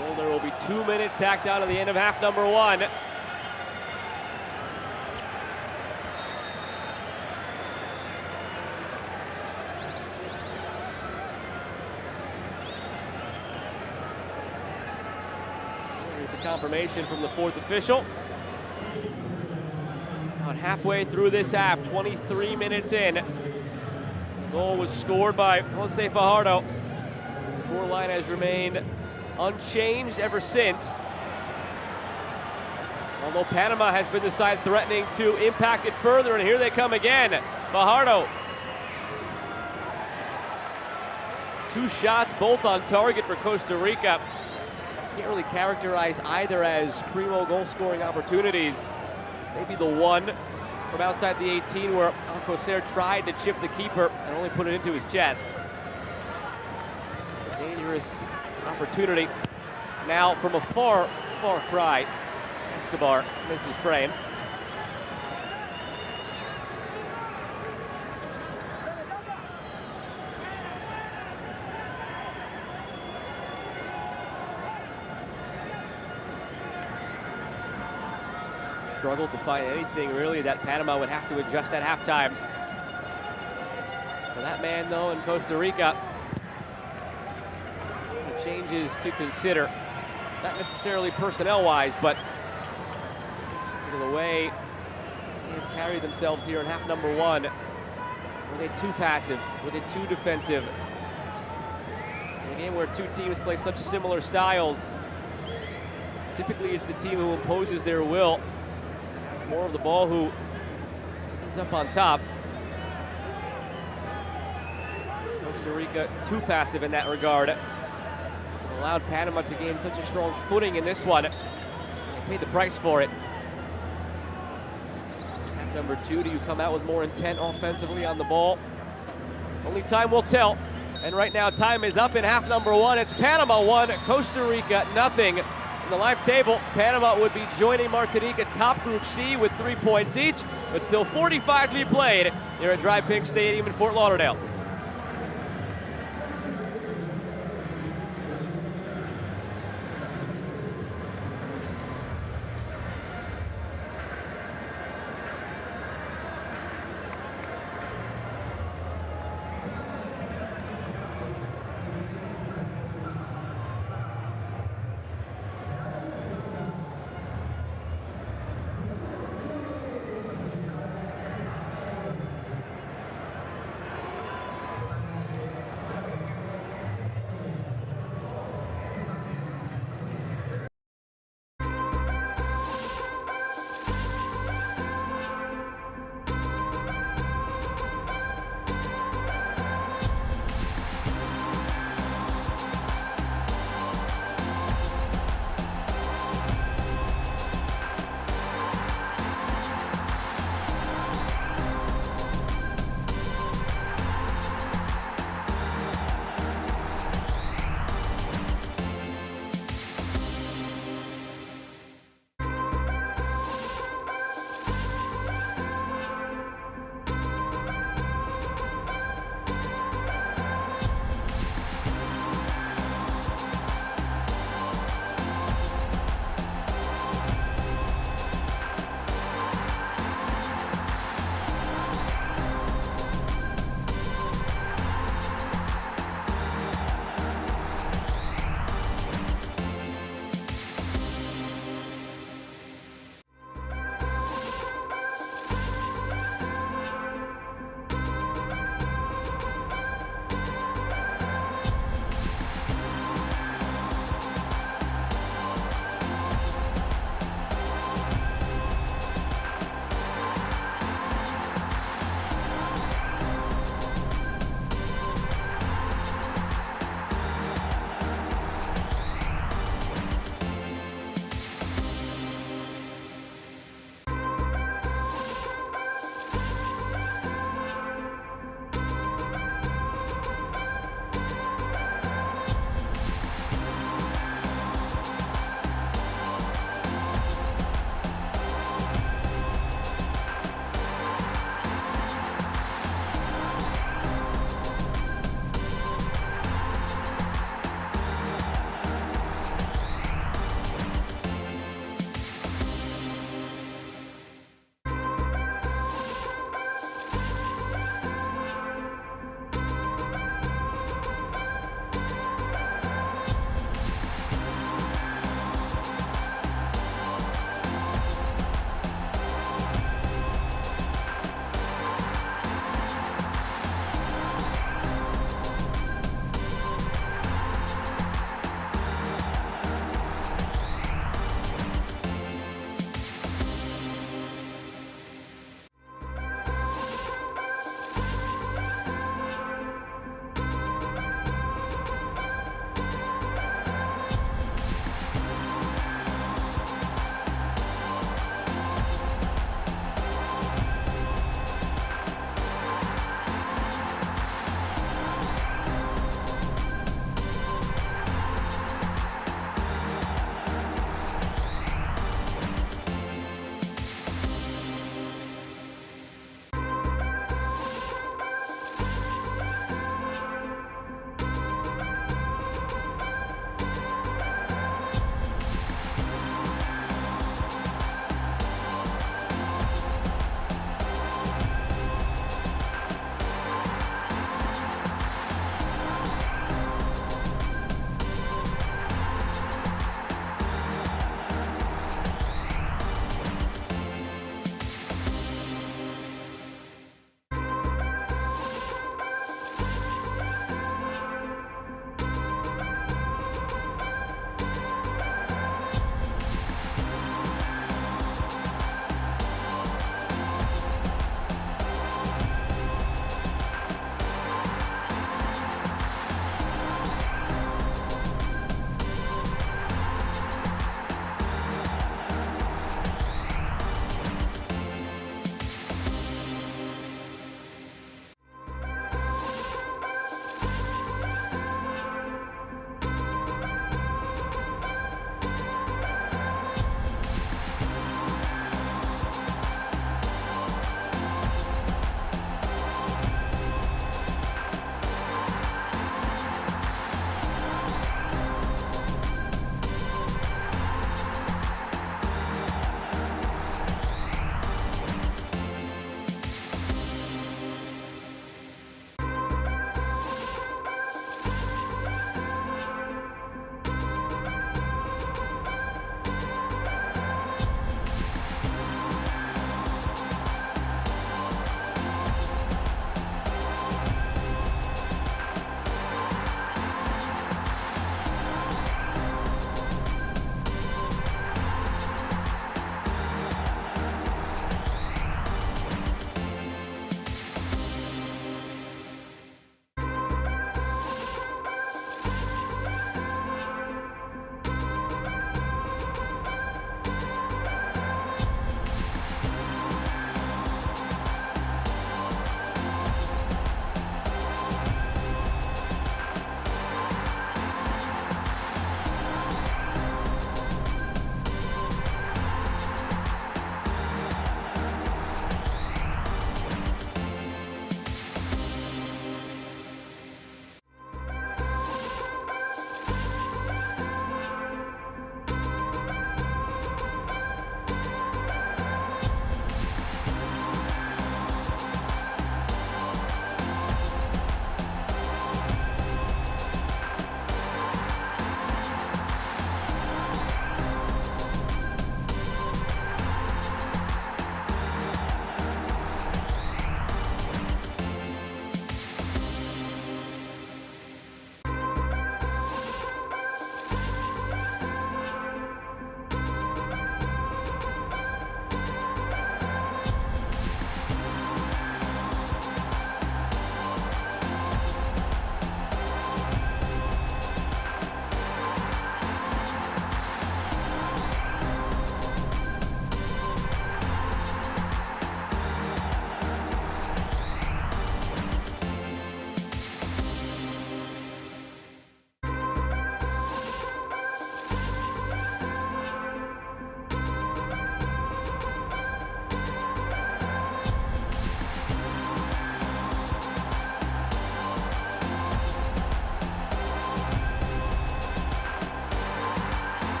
Well, there will be 2 minutes tacked on to the end of half number 1. confirmation from the fourth official. About halfway through this half, 23 minutes in. The goal was scored by Jose Fajardo. Scoreline has remained unchanged ever since. Although Panama has been the side threatening to impact it further, and here they come again. Fajardo. 2 shots, both on target for Costa Rica. Can't really characterize either as primo goal-scoring opportunities. Maybe the one from outside the 18 where Alcocer tried to chip the keeper and only put it into his chest. A dangerous opportunity. Now from a far cry, Escobar misses frame. Struggled to find anything really that Panama would have to adjust at halftime. For that man though in Costa Rica, changes to consider. Not necessarily personnel-wise, but the way they have carried themselves here in half number 1. Were they too passive? Were they too defensive? In a game where 2 teams play such similar styles, typically it's the team who imposes their will. It's more of the ball who ends up on top. Is Costa Rica too passive in that regard? It allowed Panama to gain such a strong footing in this one. They paid the price for it. Half number 2, do you come out with more intent offensively on the ball? Only time will tell. And right now time is up in half number 1. It's Panama 1, Costa Rica nothing. In the live table, Panama would be joining Martinique top Group C with 3 points each, but still 45 to be played here at Dry Pink Stadium in Fort Lauderdale.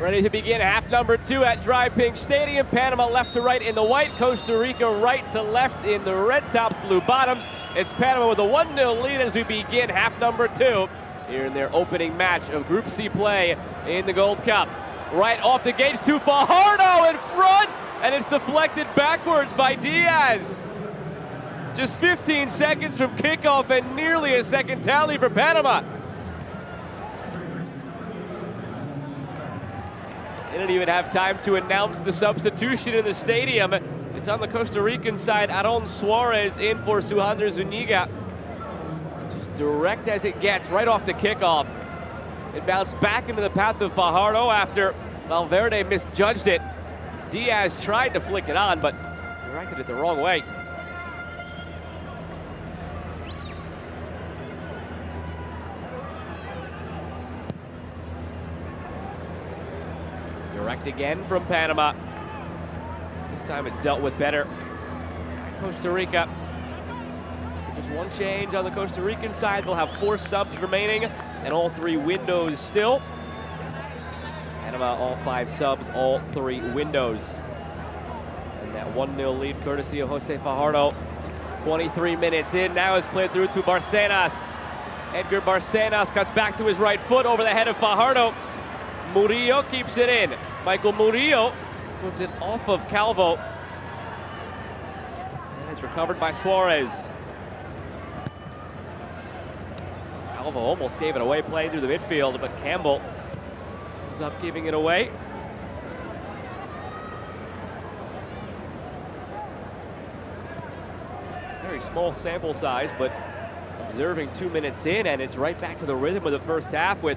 Ready to begin half number 2 at Dry Pink Stadium. Panama left to right in the white, Costa Rica right to left in the red tops, blue bottoms. It's Panama with a 1-0 lead as we begin half number 2 here in their opening match of Group C play in the Gold Cup. Right off the gates to Fajardo in front, and it's deflected backwards by Diaz. Just 15 seconds from kickoff and nearly a second tally for Panama. They didn't even have time to announce the substitution in the stadium. It's on the Costa Rican side. Aaron Suarez in for Suhander Zuniga. Just direct as it gets, right off the kickoff. It bounced back into the path of Fajardo after Valverde misjudged it. Diaz tried to flick it on, but directed it the wrong way. Direct again from Panama. This time it's dealt with better by Costa Rica. So just one change on the Costa Rican side. They'll have 4 subs remaining and all 3 windows still. Panama, all 5 subs, all 3 windows. And that 1-0 lead courtesy of Jose Fajardo. 23 minutes in, now it's played through to Barcenas. Edgar Barcenas cuts back to his right foot over the head of Fajardo. Murillo keeps it in. Michael Murillo puts it off of Calvo. And it's recovered by Suarez. Calvo almost gave it away playing through the midfield, but Campbell ends up giving it away. Very small sample size, but observing 2 minutes in, and it's right back to the rhythm of the first half with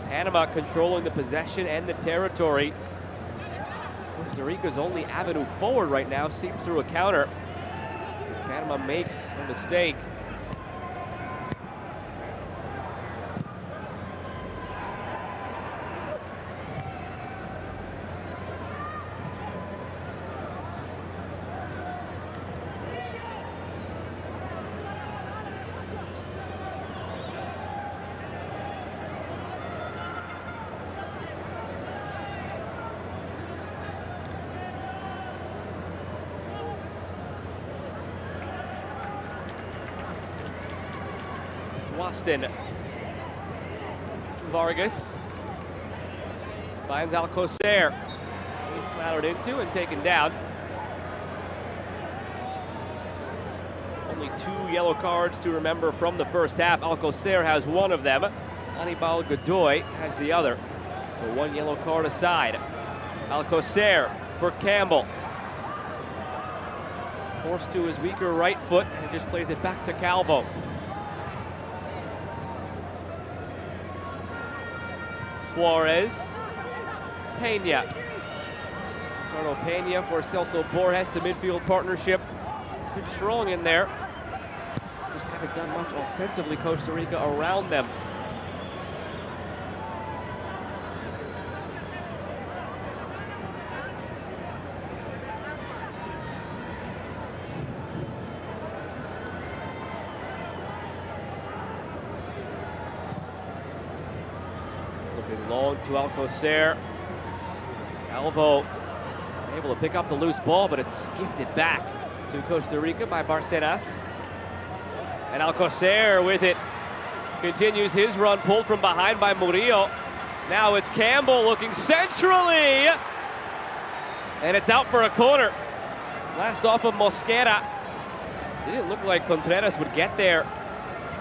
Panama controlling the possession and the territory. Costa Rica's only avenue forward right now seeps through a counter. If Panama makes a mistake, Waston. Vargas finds Alcocer. He's clattered into and taken down. Only 2 yellow cards to remember from the first half. Alcocer has 1 of them. Anibal Godoy has the other. So 1 yellow card aside. Alcocer for Campbell. Forced to his weaker right foot and just plays it back to Calvo. Suarez, Pena. Ricardo Pena for Celso Borges, the midfield partnership. It's been strong in there. Just haven't done much offensively, Costa Rica, around them. Long to Alcocer. Calvo able to pick up the loose ball, but it's gifted back to Costa Rica by Barcenas. And Alcocer with it continues his run, pulled from behind by Murillo. Now it's Campbell looking centrally, and it's out for a corner. Last off of Mosquera. Didn't look like Contreras would get there.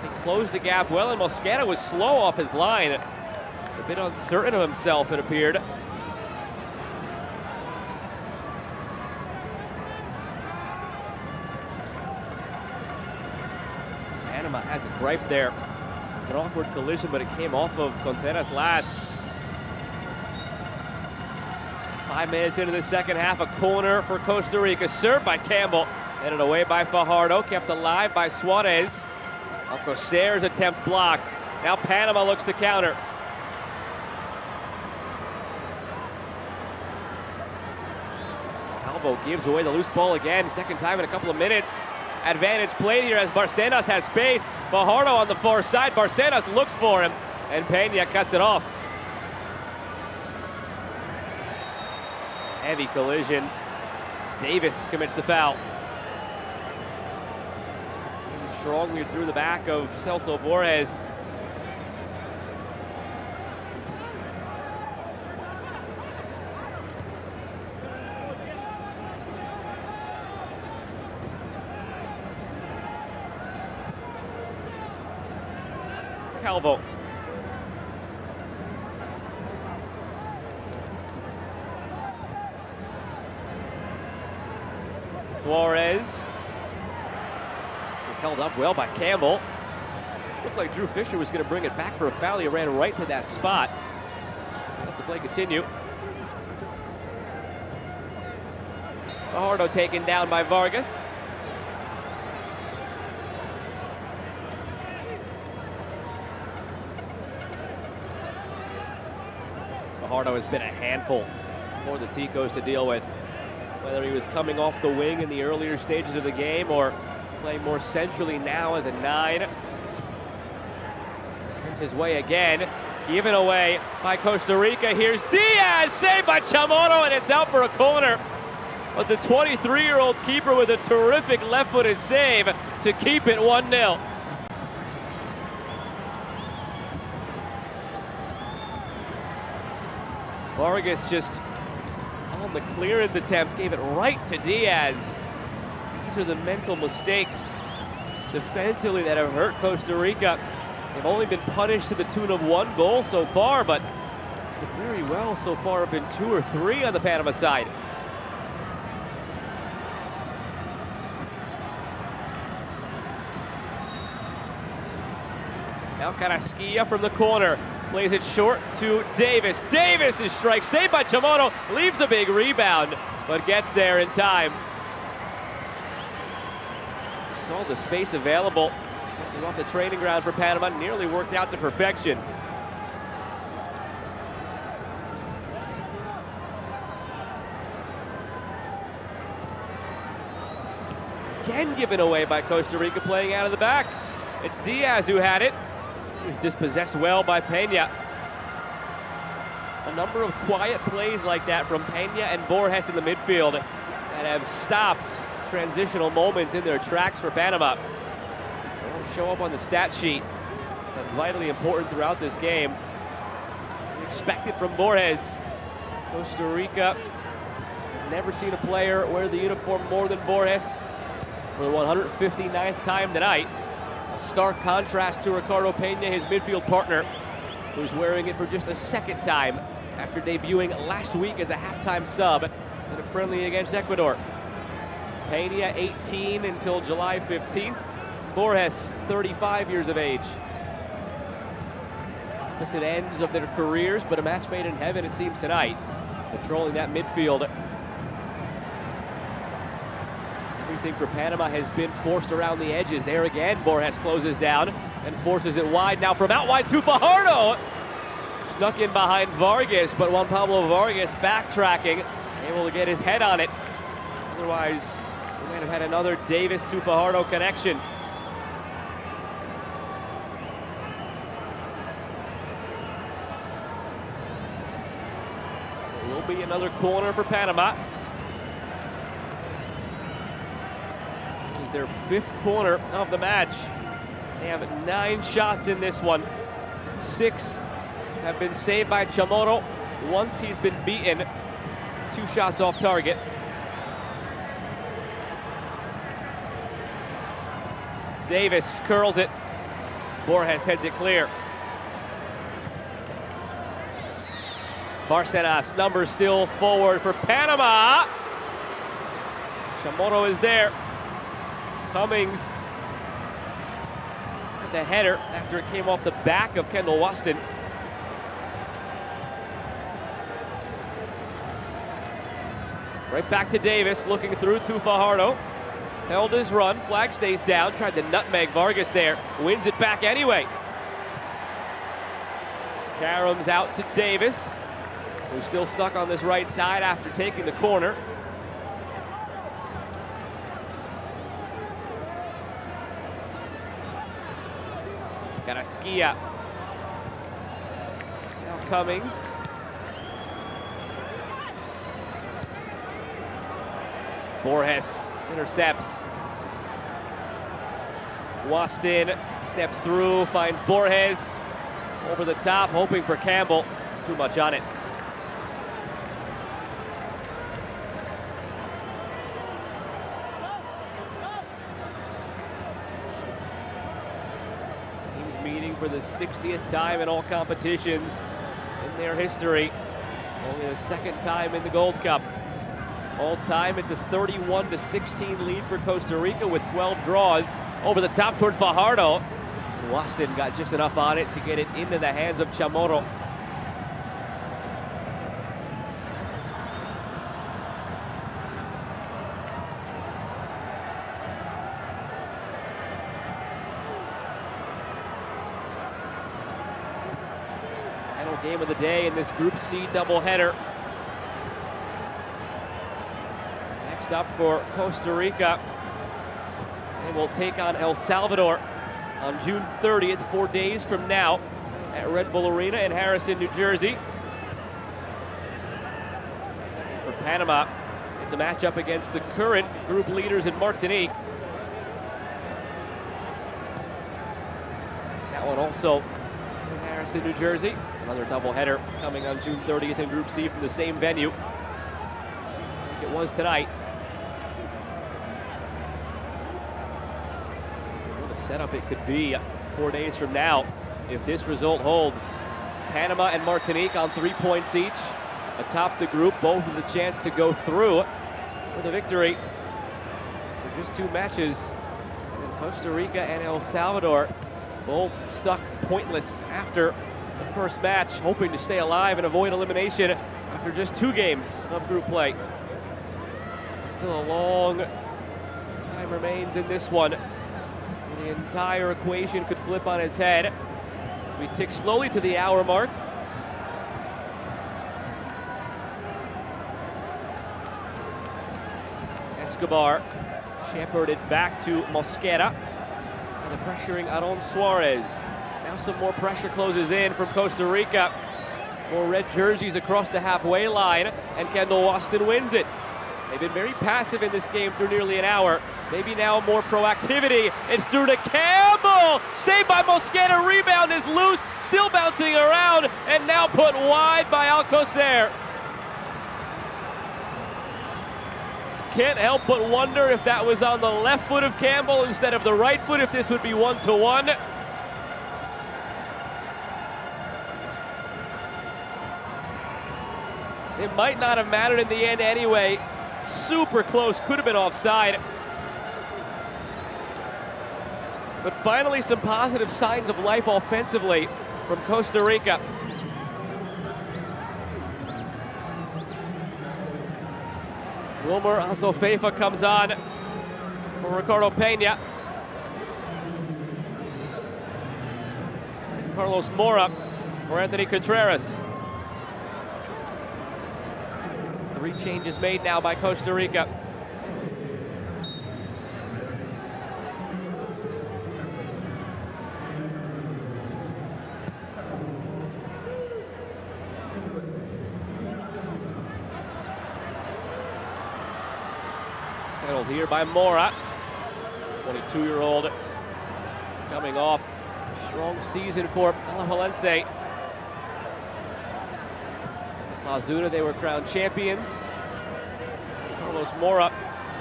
He closed the gap well, and Mosquera was slow off his line. A bit uncertain of himself, it appeared. Panama has a gripe there. It was an awkward collision, but it came off of Contreras last. 5 minutes into the second half, a corner for Costa Rica. Served by Campbell, headed away by Fajardo, kept alive by Suarez. Alcocer's attempt blocked. Now Panama looks to counter. Calvo gives away the loose ball again, second time in a couple of minutes. Advantage played here as Barcenas has space. Fajardo on the far side. Barcenas looks for him, and Pena cuts it off. heavy collision. As Davis commits the foul. Came strongly through the back of Celso Borges. Calvo. Suarez was held up well by Campbell. Looked like Drew Fisher was going to bring it back for a foul. He ran right to that spot. Let's the play continue. Fajardo taken down by Vargas. Fajardo has been a handful for the Ticos to deal with. Whether he was coming off the wing in the earlier stages of the game or playing more centrally now as a 9. Sent his way again. Given away by Costa Rica. Here's Diaz, saved by Chamorro, and it's out for a corner. But the 23-year-old keeper with a terrific left-footed save to keep it 1-0. Vargas just on the clearance attempt, gave it right to Diaz. These are the mental mistakes defensively that have hurt Costa Rica. They've only been punished to the tune of 1 goal so far, but very well so far have been 2 or 3 on the Panama side. Now Carrasquilla from the corner. Plays it short to Davis. Davis is strike saved by Chamorro. Leaves a big rebound, but gets there in time. Saw the space available. Something off the training ground for Panama. Nearly worked out to perfection. Again given away by Costa Rica, playing out of the back. It's Diaz who had it. He was dispossessed well by Peña. A number of quiet plays like that from Peña and Borges in the midfield that have stopped transitional moments in their tracks for Panama. They won't show up on the stat sheet, but vitally important throughout this game. Expected from Borges. Costa Rica has never seen a player wear the uniform more than Borges for the 159th time tonight. A stark contrast to Ricardo Peña, his midfield partner, who's wearing it for just a second time after debuting last week as a halftime sub in a friendly against Ecuador. Peña 18 until July 15th. Borges 35 years of age. Opposite ends of their careers, but a match made in heaven it seems tonight. Controlling that midfield. Everything for Panama has been forced around the edges. There again, Borges closes down and forces it wide. Now from out wide to Fajardo. Snuck in behind Vargas, but Juan Pablo Vargas backtracking, able to get his head on it. Otherwise, we might have had another Davis to Fajardo connection. There will be another corner for Panama. Their 5th corner of the match. They have 9 shots in this one. 6 have been saved by Chamorro. Once he's been beaten. 2 shots off target. Davis curls it. Borges heads it clear. Barcenas, numbers still forward for Panama. Chamorro is there. Cummings had the header after it came off the back of Kendall Waston. Right back to Davis, looking through to Fajardo. Held his run, flag stays down, tried to nutmeg Vargas there, wins it back anyway. Karam's out to Davis, who's still stuck on this right side after taking the corner. Carrasquilla. Now Cummings. Borges intercepts. Waston steps through, finds Borges over the top, hoping for Campbell. Too much on it. Teams meeting for the 60th time in all competitions in their history. Only the second time in the Gold Cup. All time, it's a 31-16 lead for Costa Rica with 12 draws. Over the top toward Fajardo. Waston got just enough on it to get it into the hands of Chamorro. Final game of the day in this Group C doubleheader. Next up for Costa Rica, they will take on El Salvador on June 30th, 4 days from now, at Red Bull Arena in Harrison, New Jersey. For Panama, it's a matchup against the current group leaders in Martinique. That one also in Harrison, New Jersey. Another doubleheader coming on June 30th in Group C from the same venue, just like it was tonight. Setup it could be 4 days from now if this result holds. Panama and Martinique on 3 points each atop the group, both with a chance to go through with a victory for just 2 matches. And then Costa Rica and El Salvador both stuck pointless after the first match, hoping to stay alive and avoid elimination after just 2 games of group play. Still a long time remains in this one. The entire equation could flip on its head as we tick slowly to the hour mark. Escobar shepherded back to Mosquera. And the pressuring Aron Suarez. Now some more pressure closes in from Costa Rica. More red jerseys across the halfway line, and Kendall Waston wins it. They've been very passive in this game through nearly an hour. Maybe now more proactivity. It's through to Campbell. Saved by Mosquera. Rebound is loose. Still bouncing around. And now put wide by Alcocer. Can't help but wonder if that was on the left foot of Campbell instead of the right foot, if this would be 1-1. It might not have mattered in the end anyway. Super close, could have been offside. But finally some positive signs of life offensively from Costa Rica. Wilmer Azofeifa comes on for Ricardo Peña. And Carlos Mora for Anthony Contreras. 3 changes made now by Costa Rica. Settled here by Mora. 22-year-old is coming off a strong season for Alajuelense. Clausura, they were crowned champions. Carlos Mora,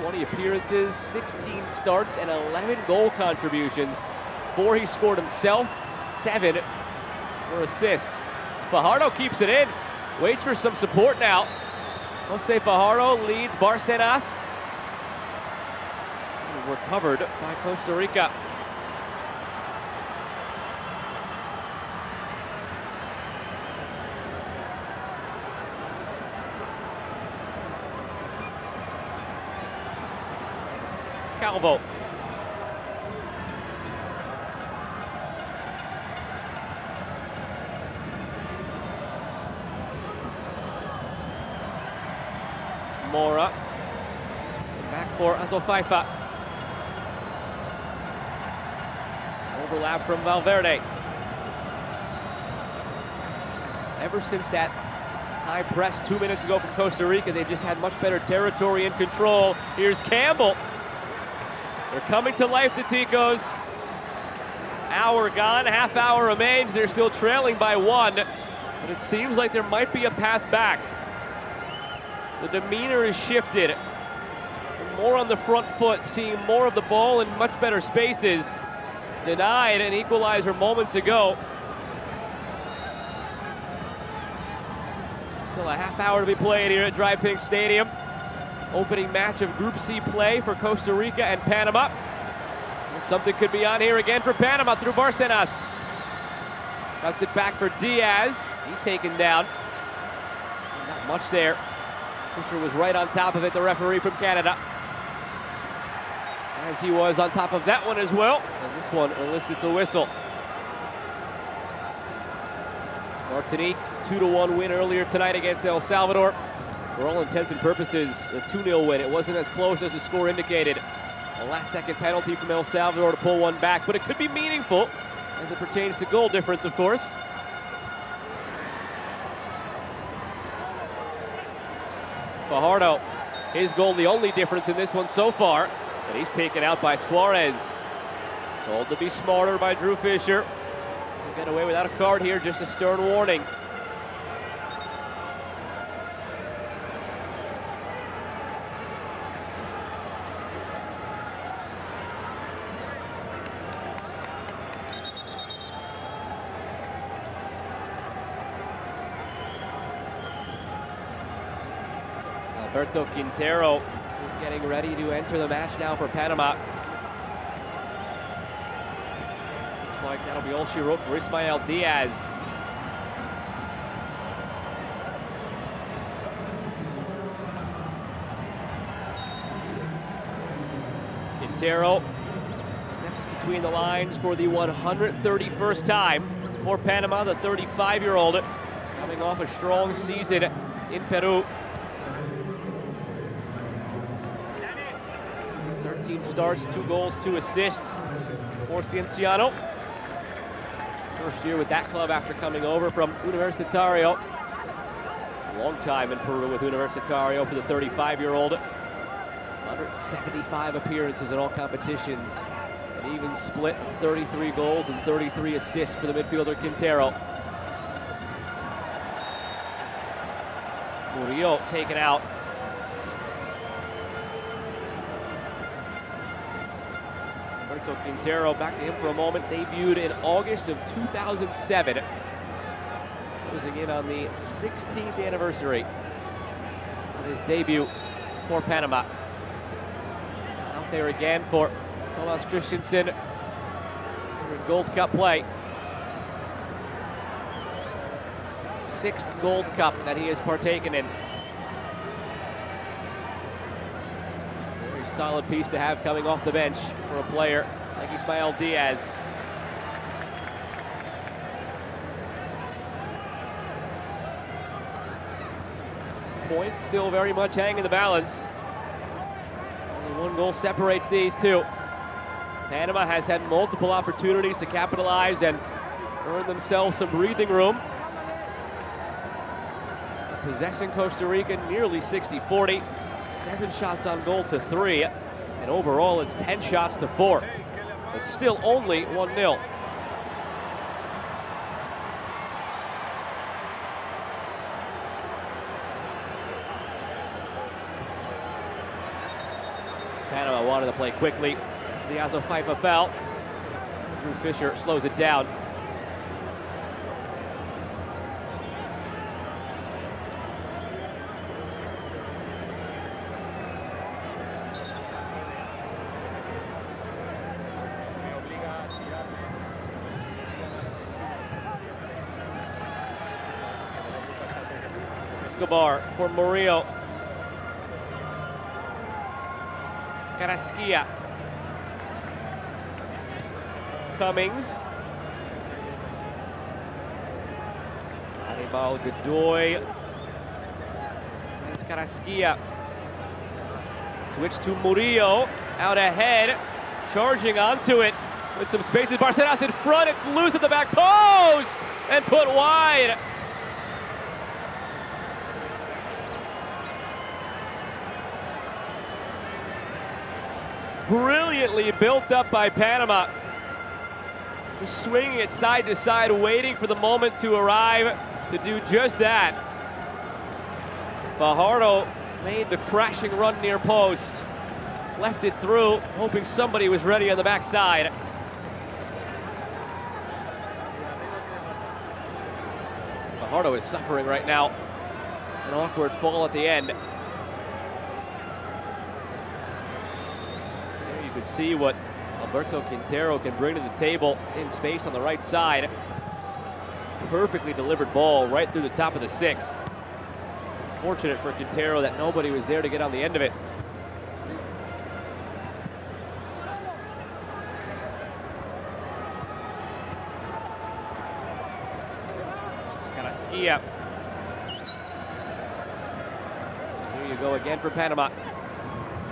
20 appearances, 16 starts, and 11 goal contributions. 4 he scored himself, 7 were assists. Fajardo keeps it in, waits for some support now. Jose Fajardo leads Barcenas. Recovered by Costa Rica. Calvo. Mora. Back for Azofeifa. Overlap from Valverde. Ever since that High press 2 minutes ago from Costa Rica. They just had much better territory and control. Here's Campbell. They're coming to life, the Ticos. Hour gone, half hour remains. They're still trailing by 1, but it seems like there might be a path back. The demeanor is shifted. They're more on the front foot, seeing more of the ball in much better spaces. Denied an equalizer moments ago. Still a half hour to be played here at Dry Pink Stadium. Opening match of Group C play for Costa Rica and Panama. And something could be on here again for Panama through Barcenas. Cuts it back for Diaz. He taken down. Not much there. Fisher was right on top of it, the referee from Canada. As he was on top of that one as well. And this one elicits a whistle. Martinique, 2-1 win earlier tonight against El Salvador. For all intents and purposes, a 2-0 win. It wasn't as close as the score indicated. A last-second penalty from El Salvador to pull one back, but it could be meaningful as it pertains to goal difference, of course. Fajardo, his goal the only difference in this one so far, but he's taken out by Suarez. Told to be smarter by Drew Fisher. He'll get away without a card here, just a stern warning. Alberto Quintero is getting ready to enter the match now for Panama. Looks like that'll be all she wrote for Ismael Diaz. Quintero steps between the lines for the 131st time for Panama, the 35-year-old, coming off a strong season in Peru. 13 starts, 2 goals, 2 assists for Cienciano. First year with that club after coming over from Universitario. Long time in Peru with Universitario for the 35-year-old. 175 appearances in all competitions. An even split of 33 goals and 33 assists for the midfielder Quintero. Murillo taken out. Alberto Quintero, back to him for a moment, debuted in August of 2007. He's closing in on the 16th anniversary of his debut for Panama. Out there again for Thomas Christensen in Gold Cup play. 6th Gold Cup that he has partaken in. Very solid piece to have coming off the bench for a player like Ismael Diaz. Points still very much hang in the balance. Only 1 goal separates these two. Panama has had multiple opportunities to capitalize and earn themselves some breathing room. Possessing Costa Rica nearly 60-40. 7 shots on goal to 3. And overall, it's 10 shots to 4. But still only 1-0. Panama wanted to play quickly. The Azo Fifa foul. Drew Fisher slows it down. Escobar for Murillo. Carrasquilla. Cummings. Anibal Godoy. It's Carrasquilla. Switch to Murillo. Out ahead. Charging onto it with some spaces. Barcenas in front. It's loose at the back post and put wide. Brilliantly built up by Panama. Just swinging it side to side, waiting for the moment to arrive to do just that. Fajardo made the crashing run near post. Left it through, hoping somebody was ready on the backside. Fajardo is suffering right now. An awkward fall at the end. There you can see what Alberto Quintero can bring to the table in space on the right side. Perfectly delivered ball right through the top of the 6. Fortunate for Quintero that nobody was there to get on the end of it. Carrasquilla. Here you go again for Panama.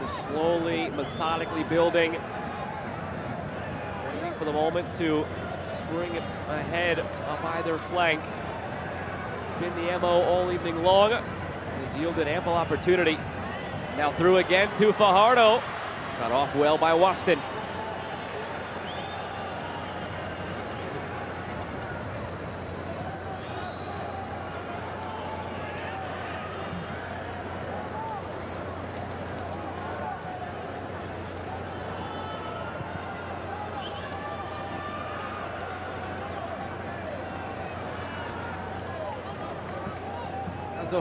Just slowly, methodically building. Waiting for the moment to spring it ahead up either flank. It's been the MO all evening long. It has yielded ample opportunity. Now through again to Fajardo. Cut off well by Waston.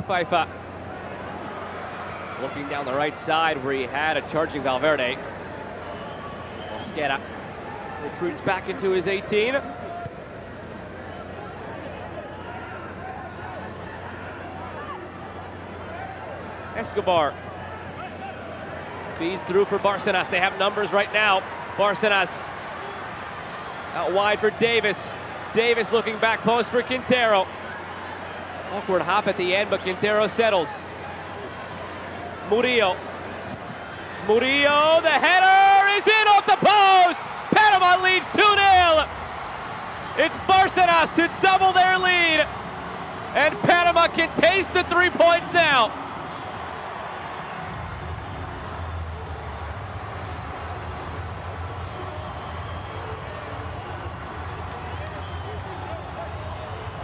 Fifa looking down the right side where he had a charging Valverde. Mosquera retreats back into his 18. Escobar feeds through for Bárcenas. They have numbers right now. Bárcenas out wide for Davis. Davis looking back post for Quintero. Awkward hop at the end, but Quintero settles. Murillo. Murillo, the header is in off the post! Panama leads 2-0. It's Bárcenas to double their lead. And Panama can taste the 3 points now.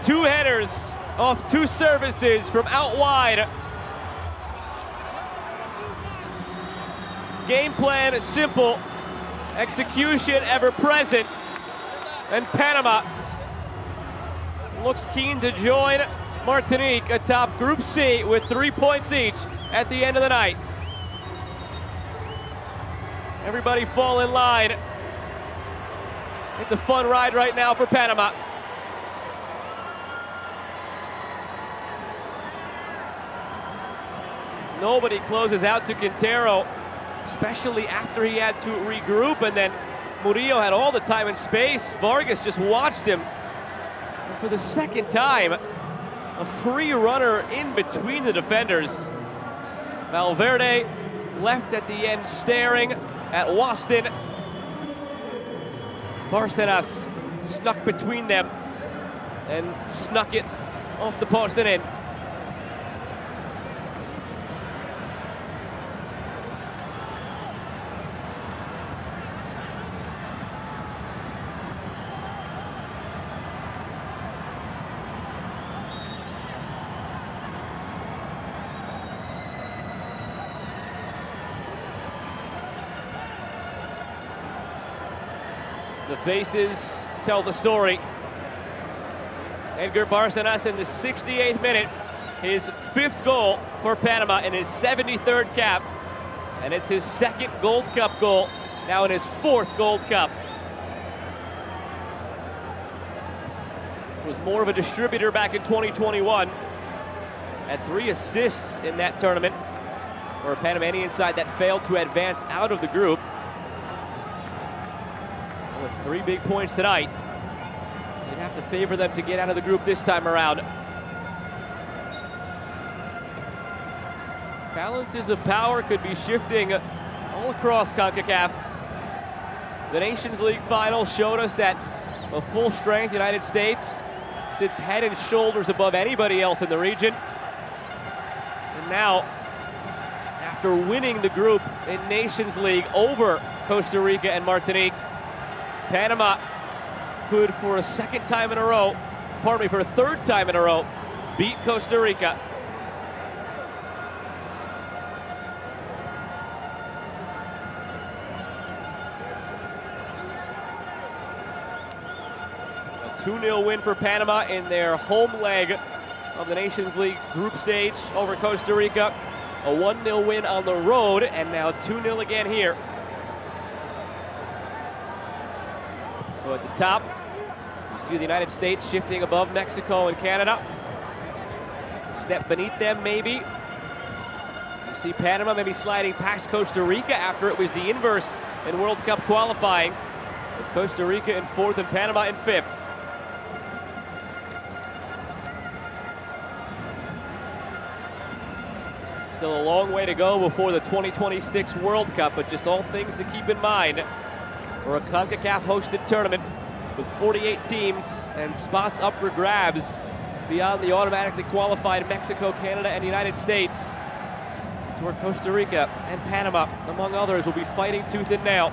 Two headers off 2 services from out wide. Game plan is simple, execution ever present, and Panama looks keen to join Martinique atop Group C with 3 points each at the end of the night. Everybody fall in line. It's a fun ride right now for Panama. Nobody closes out to Quintero, especially after he had to regroup, and then Murillo had all the time and space. Vargas just watched him. And for the second time, a free runner in between the defenders. Valverde left at the end staring at Waston. Bárcenas snuck between them and snuck it off the post and in. The faces tell the story. Edgar Bárcenas in the 68th minute, his 5th goal for Panama in his 73rd cap, and it's his 2nd Gold Cup goal, now in his 4th Gold Cup. Was more of a distributor back in 2021. Had 3 assists in that tournament for a Panamanian side that failed to advance out of the group. With 3 big points tonight, you'd have to favor them to get out of the group this time around. Balances of power could be shifting all across Concacaf. The Nations League final showed us that a full-strength United States sits head and shoulders above anybody else in the region. And now, after winning the group in Nations League over Costa Rica and Martinique. Panama could, for a third time in a row, beat Costa Rica. A 2-0 win for Panama in their home leg of the Nations League group stage over Costa Rica. A 1-0 win on the road, and now 2-0 again here. So at the top, you see the United States shifting above Mexico and Canada. A step beneath them, maybe. You see Panama maybe sliding past Costa Rica after it was the inverse in World Cup qualifying, with Costa Rica in 4th and Panama in 5th. Still a long way to go before the 2026 World Cup, but just all things to keep in mind for a Concacaf-hosted tournament with 48 teams and spots up for grabs beyond the automatically qualified Mexico, Canada, and United States, to where Costa Rica and Panama, among others, will be fighting tooth and nail.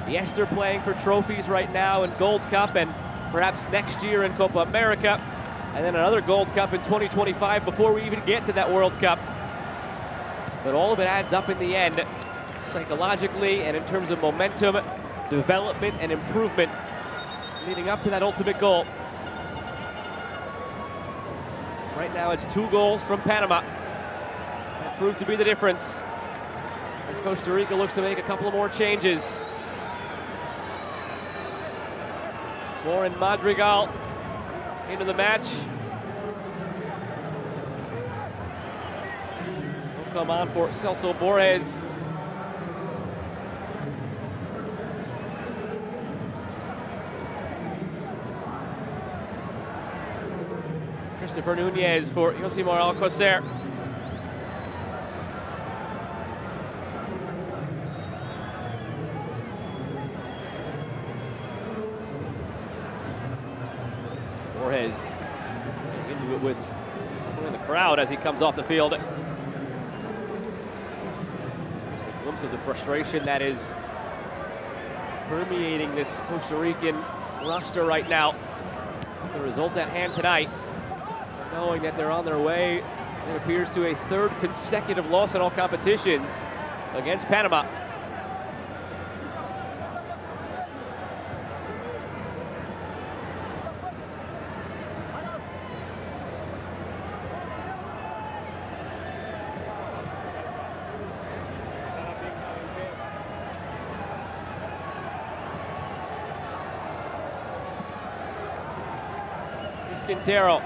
Yes, they're playing for trophies right now in Gold Cup and perhaps next year in Copa America, and then another Gold Cup in 2025 before we even get to that World Cup. But all of it adds up in the end, psychologically and in terms of momentum, development, and improvement leading up to that ultimate goal. Right now it's 2 goals from Panama. That proved to be the difference as Costa Rica looks to make a couple of more changes. Warren Madrigal into the match. Will come on for Celso Borges. Christopher Nunez for Yosimar Alcocer. Borges getting into it with someone in the crowd as he comes off the field. Just a glimpse of the frustration that is permeating this Costa Rican roster right now. The result at hand tonight, knowing that they're on their way, it appears, to a 3rd consecutive loss in all competitions against Panama. Here's Quintero.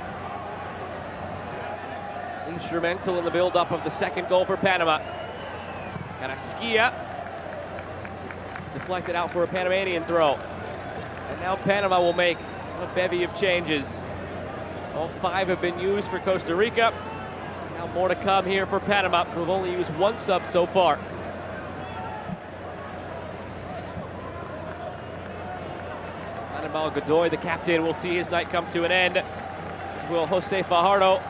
Instrumental in the build-up of the 2nd goal for Panama. Carrasquilla. It's deflected out for a Panamanian throw. And now Panama will make a bevy of changes. All 5 have been used for Costa Rica. Now more to come here for Panama, who have only used 1 sub so far. Anibal Godoy, the captain, will see his night come to an end, as will Jose Fajardo.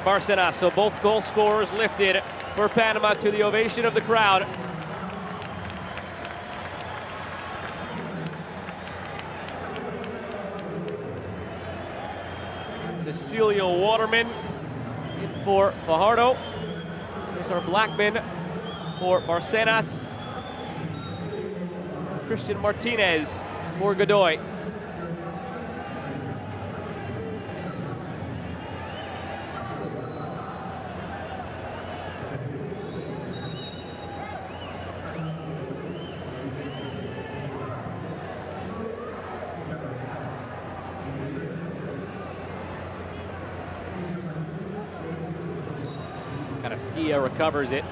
Barcenas, so both goal scorers lifted for Panama to the ovation of the crowd. Cecilio Waterman in for Fajardo. Cesar Blackman for Barcenas. Christian Martinez for Godoy. Carrasquilla recovers it.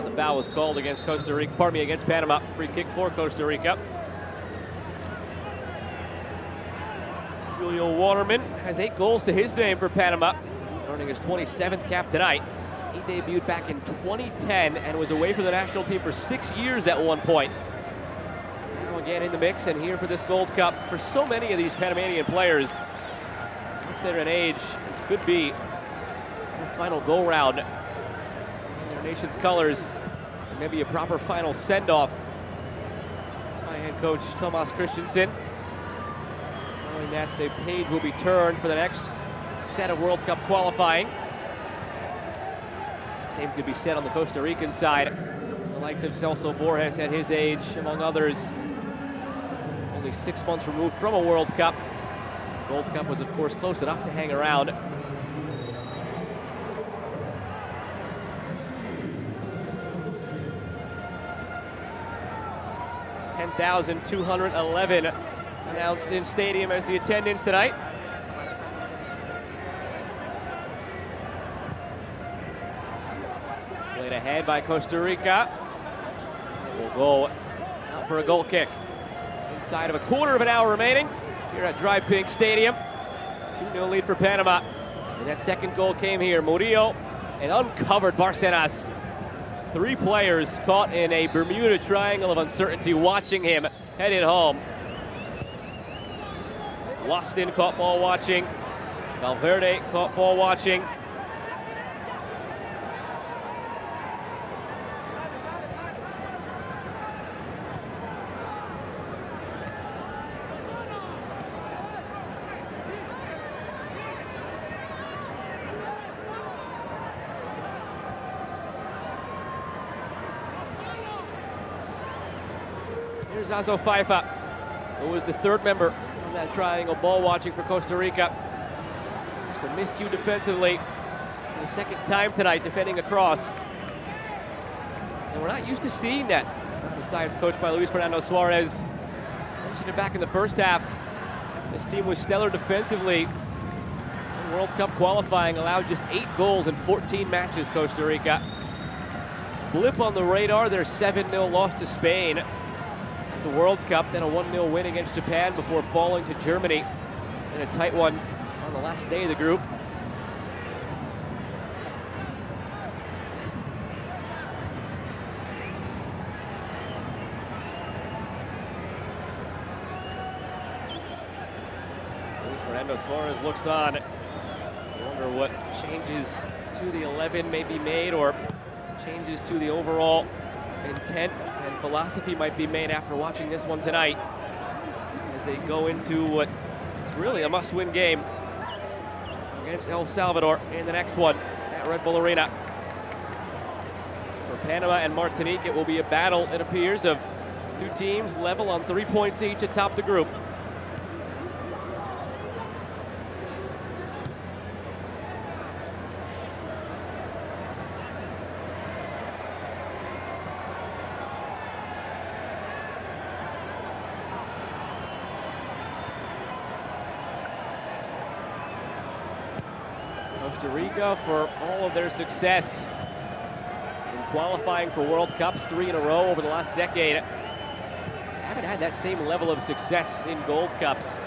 The foul was called against against Panama. Free kick for Costa Rica. Cecilio Waterman has 8 goals to his name for Panama, earning his 27th cap tonight. He debuted back in 2010 and was away from the national team for 6 years at one point. Now again in the mix and here for this Gold Cup. For so many of these Panamanian players, up there in age, this could be final go-round in their nation's colors, and maybe a proper final send-off by head coach Thomas Christensen, knowing that the page will be turned for the next set of World Cup qualifying. Same could be said on the Costa Rican side. The likes of Celso Borges at his age, among others, only 6 months removed from a World Cup. Gold Cup was, of course, close enough to hang around. $10,211 announced in stadium as the attendance tonight. Played ahead by Costa Rica. It will go out for a goal kick. Inside of a quarter of an hour remaining here at Dry Pink Stadium. 2-0 lead for Panama. And that second goal came here. Murillo and uncovered Barcenas. 3 players caught in a Bermuda Triangle of uncertainty watching him head it home. Waston caught ball watching. Valverde caught ball watching. Here's Azo Faifa, who was the 3rd member of that triangle ball watching for Costa Rica. Just a miscue defensively for the 2nd time tonight, defending across. And we're not used to seeing that. Besides, coached by Luis Fernando Suarez. Mentioned it back in the first half. This team was stellar defensively in World Cup qualifying, allowed just 8 goals in 14 matches, Costa Rica. Blip on the radar, their 7-0 loss to Spain the World Cup, then a 1-0 win against Japan before falling to Germany in a tight one on the last day of the group. Luis Fernando Suarez looks on. I wonder what changes to the 11 may be made, or changes to the overall intent and philosophy might be made after watching this one tonight, as they go into what is really a must-win game against El Salvador in the next one at Red Bull Arena. For Panama and Martinique, it will be a battle, it appears, of 2 teams level on 3 points each atop the group. Costa Rica, for all of their success in qualifying for World Cups 3 in a row over the last decade, haven't had that same level of success in Gold Cups.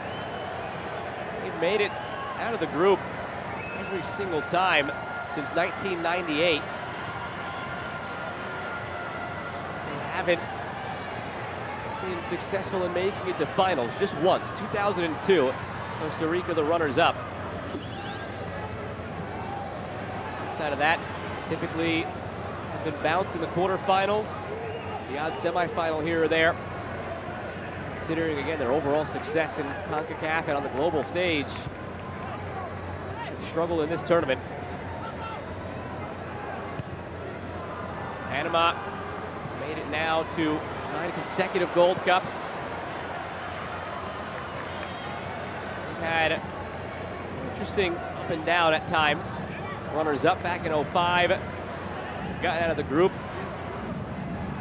They've made it out of the group every single time since 1998. They haven't been successful in making it to finals, just once, 2002. Costa Rica, the runners-up. Outside of that, typically have been bounced in the quarterfinals, the odd semifinal here or there. Considering, again, their overall success in Concacaf and on the global stage, struggle in this tournament. Panama has made it now to 9 consecutive Gold Cups. They've had interesting up and down at times. Runners up back in 05. Gotten out of the group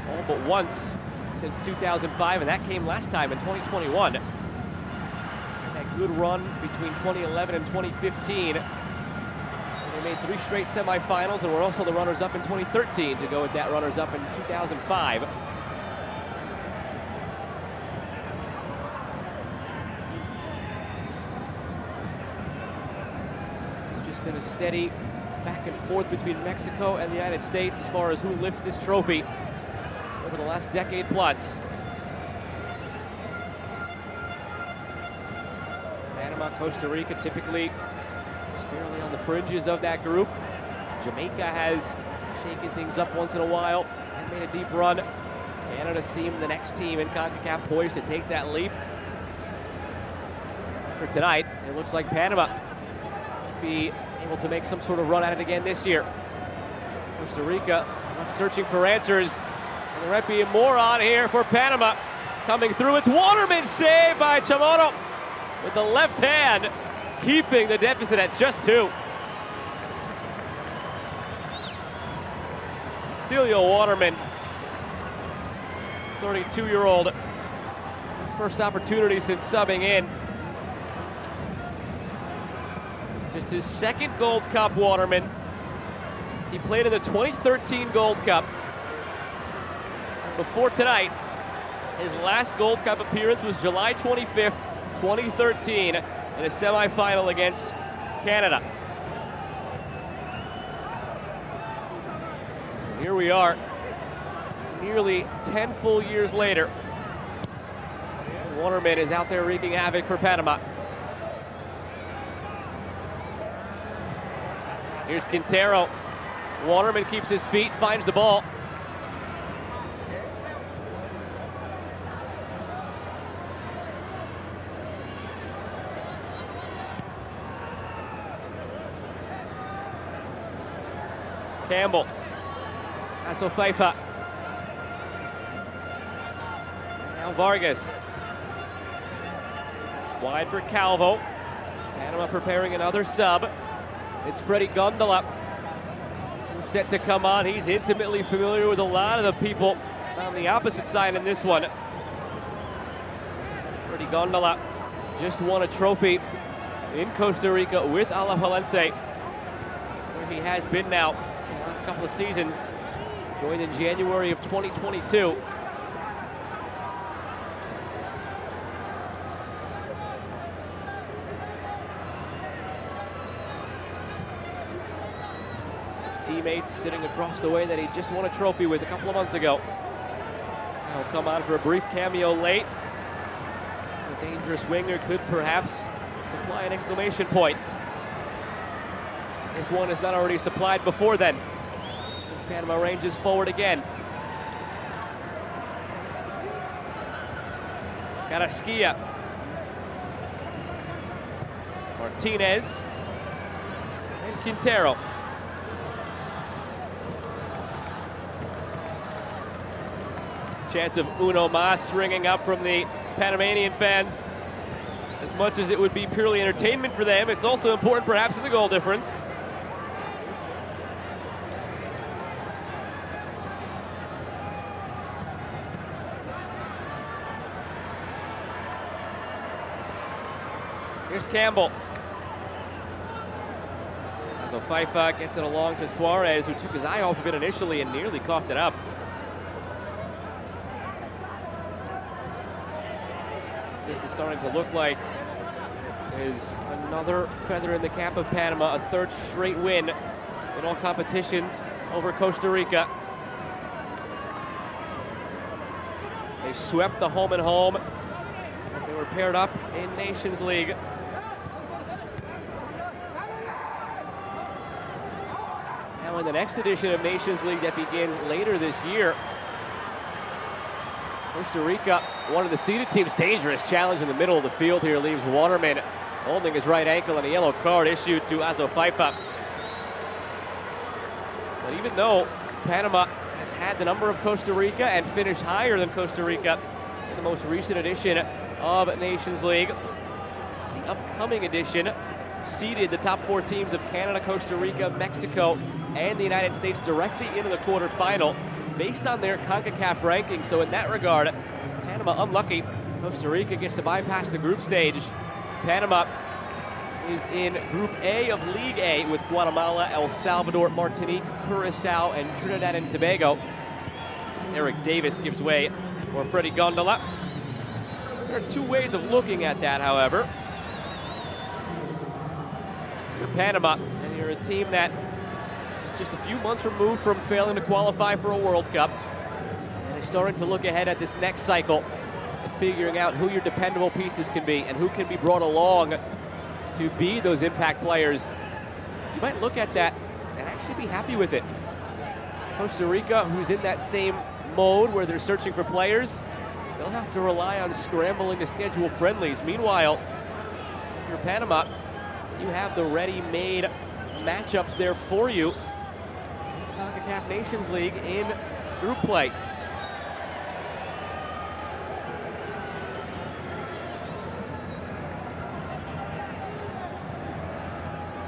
all but once since 2005, and that came last time in 2021. That good run between 2011 and 2015. They made 3 straight semifinals, and were also the runners-up in 2013 to go with that runners-up in 2005. It's just been a steady back and forth between Mexico and the United States as far as who lifts this trophy over the last decade plus. Panama, Costa Rica, typically just barely on the fringes of that group. Jamaica has shaken things up once in a while and made a deep run. Canada seemed the next team in Concacaf poised to take that leap. For tonight, it looks like Panama might be able to make some sort of run at it again this year. Costa Rica searching for answers, and there might be more on here for Panama. Coming through, it's Waterman, saved by Chamorro with the left hand, keeping the deficit at just 2. Cecilio Waterman, 32-year-old, his first opportunity since subbing in. Just his second Gold Cup, Waterman. He played in the 2013 Gold Cup. Before tonight, his last Gold Cup appearance was July 25th, 2013, in a semifinal against Canada. Here we are, nearly 10 full years later. Waterman is out there wreaking havoc for Panama. Here's Quintero. Waterman keeps his feet, finds the ball. Campbell. Aso Faifa. Now Vargas. Wide for Calvo. Panama preparing another sub. It's Freddie Gondola, who's set to come on. He's intimately familiar with a lot of the people on the opposite side in this one. Freddie Gondola just won a trophy in Costa Rica with Alajuelense, where he has been now for the last couple of seasons. Joined in January of 2022. Teammates sitting across the way that he just won a trophy with a couple of months ago. He'll come on for a brief cameo late. A dangerous winger could perhaps supply an exclamation point, if one is not already supplied before then, as Panama ranges forward again. Carrasquilla. Martinez. And Quintero. Chance of uno mas ringing up from the Panamanian fans. As much as it would be purely entertainment for them, it's also important perhaps in the goal difference. Here's Campbell. So Faifa gets it along to Suarez, who took his eye off of it initially and nearly coughed it up. This is starting to look like is another feather in the cap of Panama, a third straight win in all competitions over Costa Rica. They swept the home and home as they were paired up in Nations League. Now in the next edition of Nations League that begins later this year, Costa Rica, one of the seeded teams, dangerous challenge in the middle of the field here, leaves Waterman holding his right ankle, and a yellow card issued to Aso Faifa. But even though Panama has had the number of Costa Rica and finished higher than Costa Rica in the most recent edition of Nations League, the upcoming edition seeded the top 4 teams of Canada, Costa Rica, Mexico, and the United States directly into the quarterfinal based on their CONCACAF ranking. So in that regard, Panama unlucky. Costa Rica gets to bypass the group stage. Panama is in Group A of League A with Guatemala, El Salvador, Martinique, Curacao, and Trinidad and Tobago. As Eric Davis gives way for Freddie Gondola. There are 2 ways of looking at that, however. You're Panama, and you're a team that is just a few months removed from failing to qualify for a World Cup, and is starting to look ahead at this next cycle and figuring out who your dependable pieces can be and who can be brought along to be those impact players. You might look at that and actually be happy with it. Costa Rica, who's in that same mode where they're searching for players, they'll have to rely on scrambling to schedule friendlies. Meanwhile, if you're Panama, you have the ready-made matchups there for you. Concacaf Nations League in group play.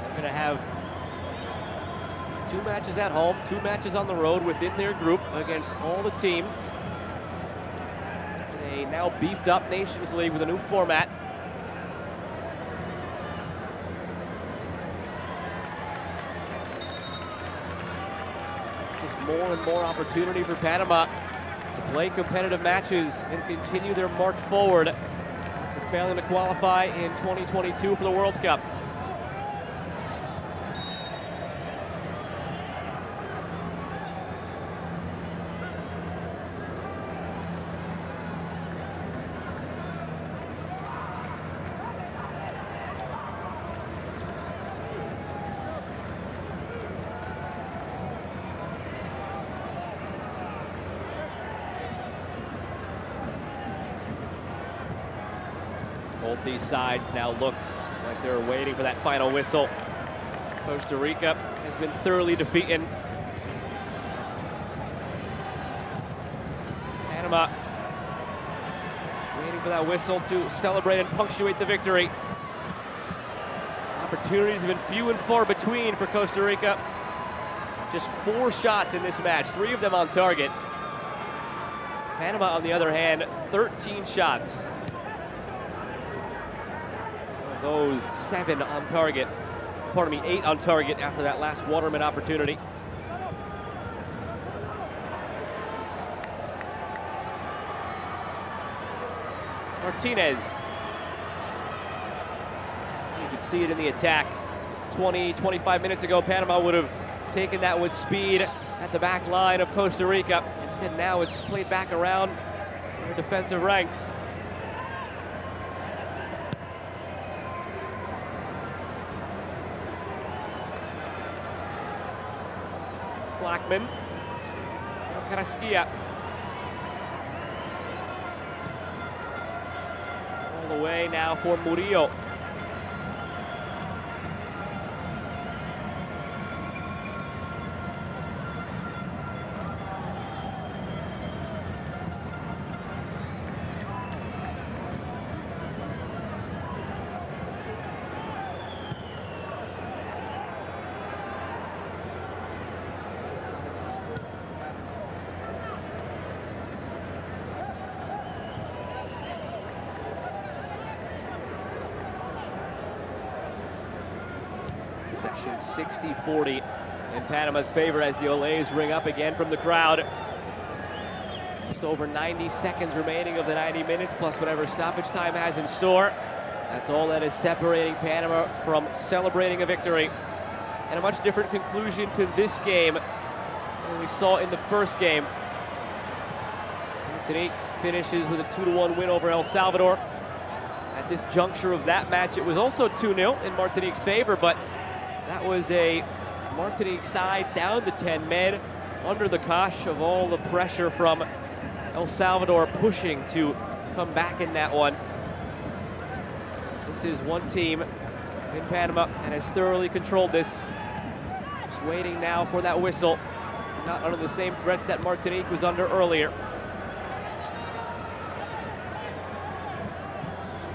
They're going to have 2 matches at home, 2 matches on the road within their group against all the teams. A now beefed up Nations League with a new format. Just more and more opportunity for Panama to play competitive matches and continue their march forward after failing to qualify in 2022 for the World Cup. Both these sides now look like they're waiting for that final whistle. Costa Rica has been thoroughly defeated. Panama waiting for that whistle to celebrate and punctuate the victory. Opportunities have been few and far between for Costa Rica. Just 4 shots in this match, 3 of them on target. Panama, on the other hand, 13 shots. Those 7 on target, 8 on target after that last Waterman opportunity. Martinez. You could see it in the attack. 25 minutes ago, Panama would have taken that with speed at the back line of Costa Rica. Instead, now it's played back around their defensive ranks. Blackman, Carrasquilla. All the way now for Murillo. Possession 60-40 in Panama's favor as the Olays ring up again from the crowd. Just over 90 seconds remaining of the 90 minutes, plus whatever stoppage time has in store. That's all that is separating Panama from celebrating a victory. And a much different conclusion to this game than we saw in the first game. Martinique finishes with a 2-1 win over El Salvador. At this juncture of that match, it was also 2-0 in Martinique's favor, but that was a Martinique side down to 10 men under the cosh of all the pressure from El Salvador pushing to come back in that one. This is one team in Panama and has thoroughly controlled this. Just waiting now for that whistle. Not under the same threats that Martinique was under earlier.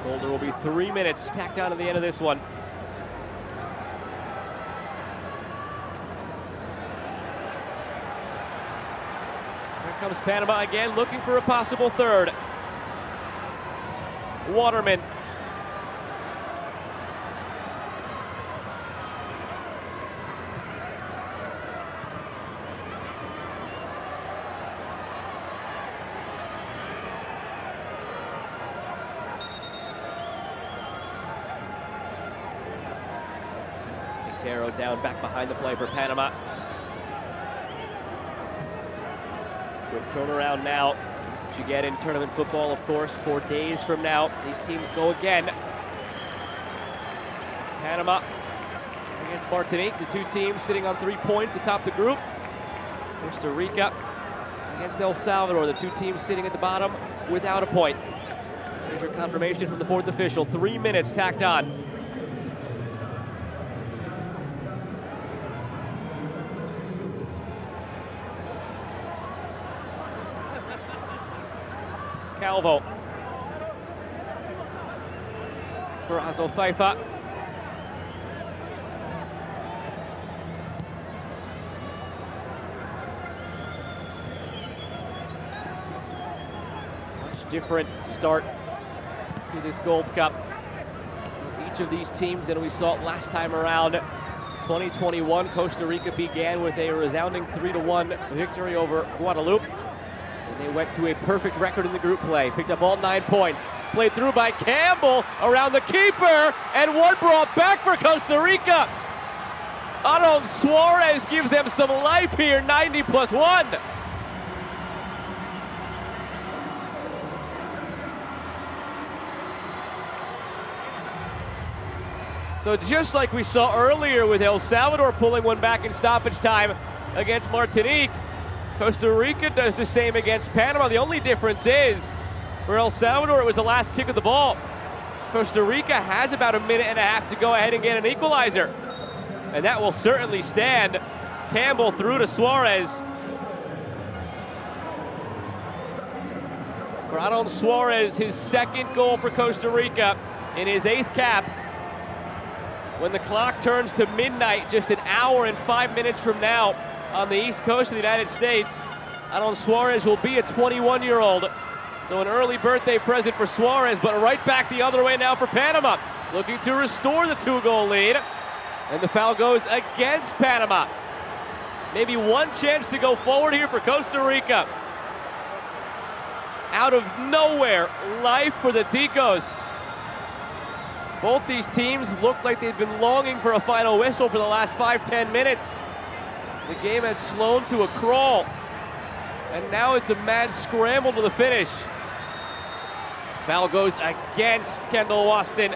Told there will be 3 minutes tacked on to the end of this one. Comes Panama again, looking for a possible third. Waterman. Quintero down back behind the play for Panama. Quick turnaround now that you get in tournament football, of course. 4 days from now, these teams go again. Panama against against Martinique. The two teams sitting on 3 points atop the group. Costa Rica against El Salvador. The two teams sitting at the bottom without a point. Here's your confirmation from the fourth official. 3 minutes tacked on. Calvo for Azo Faifa. Much different start to this Gold Cup for each of these teams than we saw last time around. 2021, Costa Rica began with a resounding 3-1 victory over Guadeloupe. And they went to a perfect record in the group play. Picked up all 9 points. Played through by Campbell around the keeper. And one brought back for Costa Rica. Aaron Suarez gives them some life here, 90+1. So just like we saw earlier with El Salvador pulling one back in stoppage time against Martinique, Costa Rica does the same against Panama. The only difference is, for El Salvador, it was the last kick of the ball. Costa Rica has about a minute and a half to go ahead and get an equalizer. And that will certainly stand. Campbell through to Suarez. For Aaron Suarez, his second goal for Costa Rica in his 8th cap. When the clock turns to midnight, just an hour and 5 minutes from now, on the east coast of the United States, Aaron Suarez will be a 21-year-old. So an early birthday present for Suarez, but right back the other way now for Panama, looking to restore the 2-goal lead. And the foul goes against Panama. Maybe one chance to go forward here for Costa Rica. Out of nowhere, life for the Ticos. Both these teams look like they've been longing for a final whistle for the last 5-10 minutes. The game had slowed to a crawl, and now it's a mad scramble to the finish. Foul goes against Kendall Waston,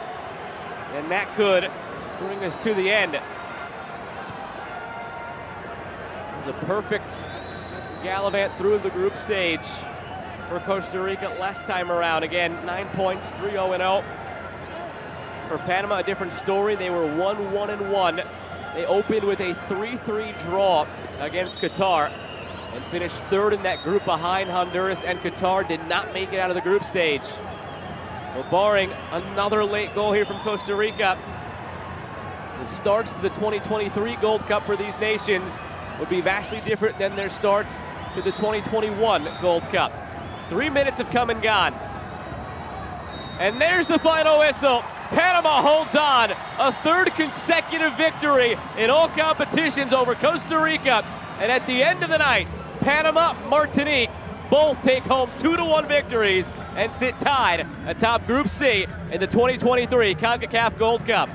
and that could bring us to the end. It was a perfect gallivant through the group stage for Costa Rica last time around. Again, 9 points, 3-0-0. For Panama, a different story. They were 1-1-1. They opened with a 3-3 draw against Qatar and finished third in that group behind Honduras, and Qatar did not make it out of the group stage. So barring another late goal here from Costa Rica, the starts to the 2023 Gold Cup for these nations would be vastly different than their starts to the 2021 Gold Cup. 3 minutes have come and gone. And there's the final whistle. Panama holds on, a third consecutive victory in all competitions over Costa Rica. And at the end of the night, Panama, Martinique both take home 2-1 victories and sit tied atop Group C in the 2023 Concacaf Gold Cup.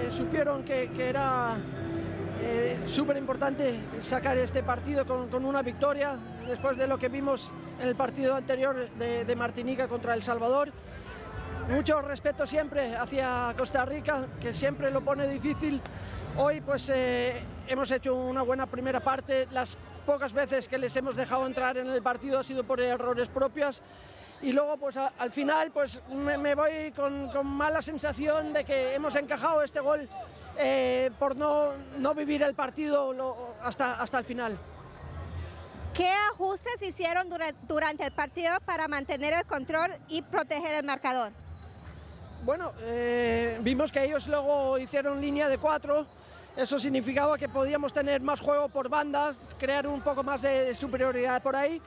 Supieron que era súper importante sacar este partido con una victoria después de lo que vimos en el partido anterior de Martinica contra El Salvador. mucho respeto siempre hacia Costa Rica, que siempre lo pone difícil. Hoy pues hemos hecho una buena primera parte, las pocas veces que les hemos dejado entrar en el partido ha sido por errores propios, y luego pues al final pues me voy con mala sensación de que hemos encajado este gol por no vivir el partido hasta el final. ¿Qué ajustes hicieron durante el partido para mantener el control y proteger el marcador? Bueno, vimos que ellos luego hicieron línea de 4, eso significaba que podíamos tener más juego por banda, crear un poco más de superioridad por ahí.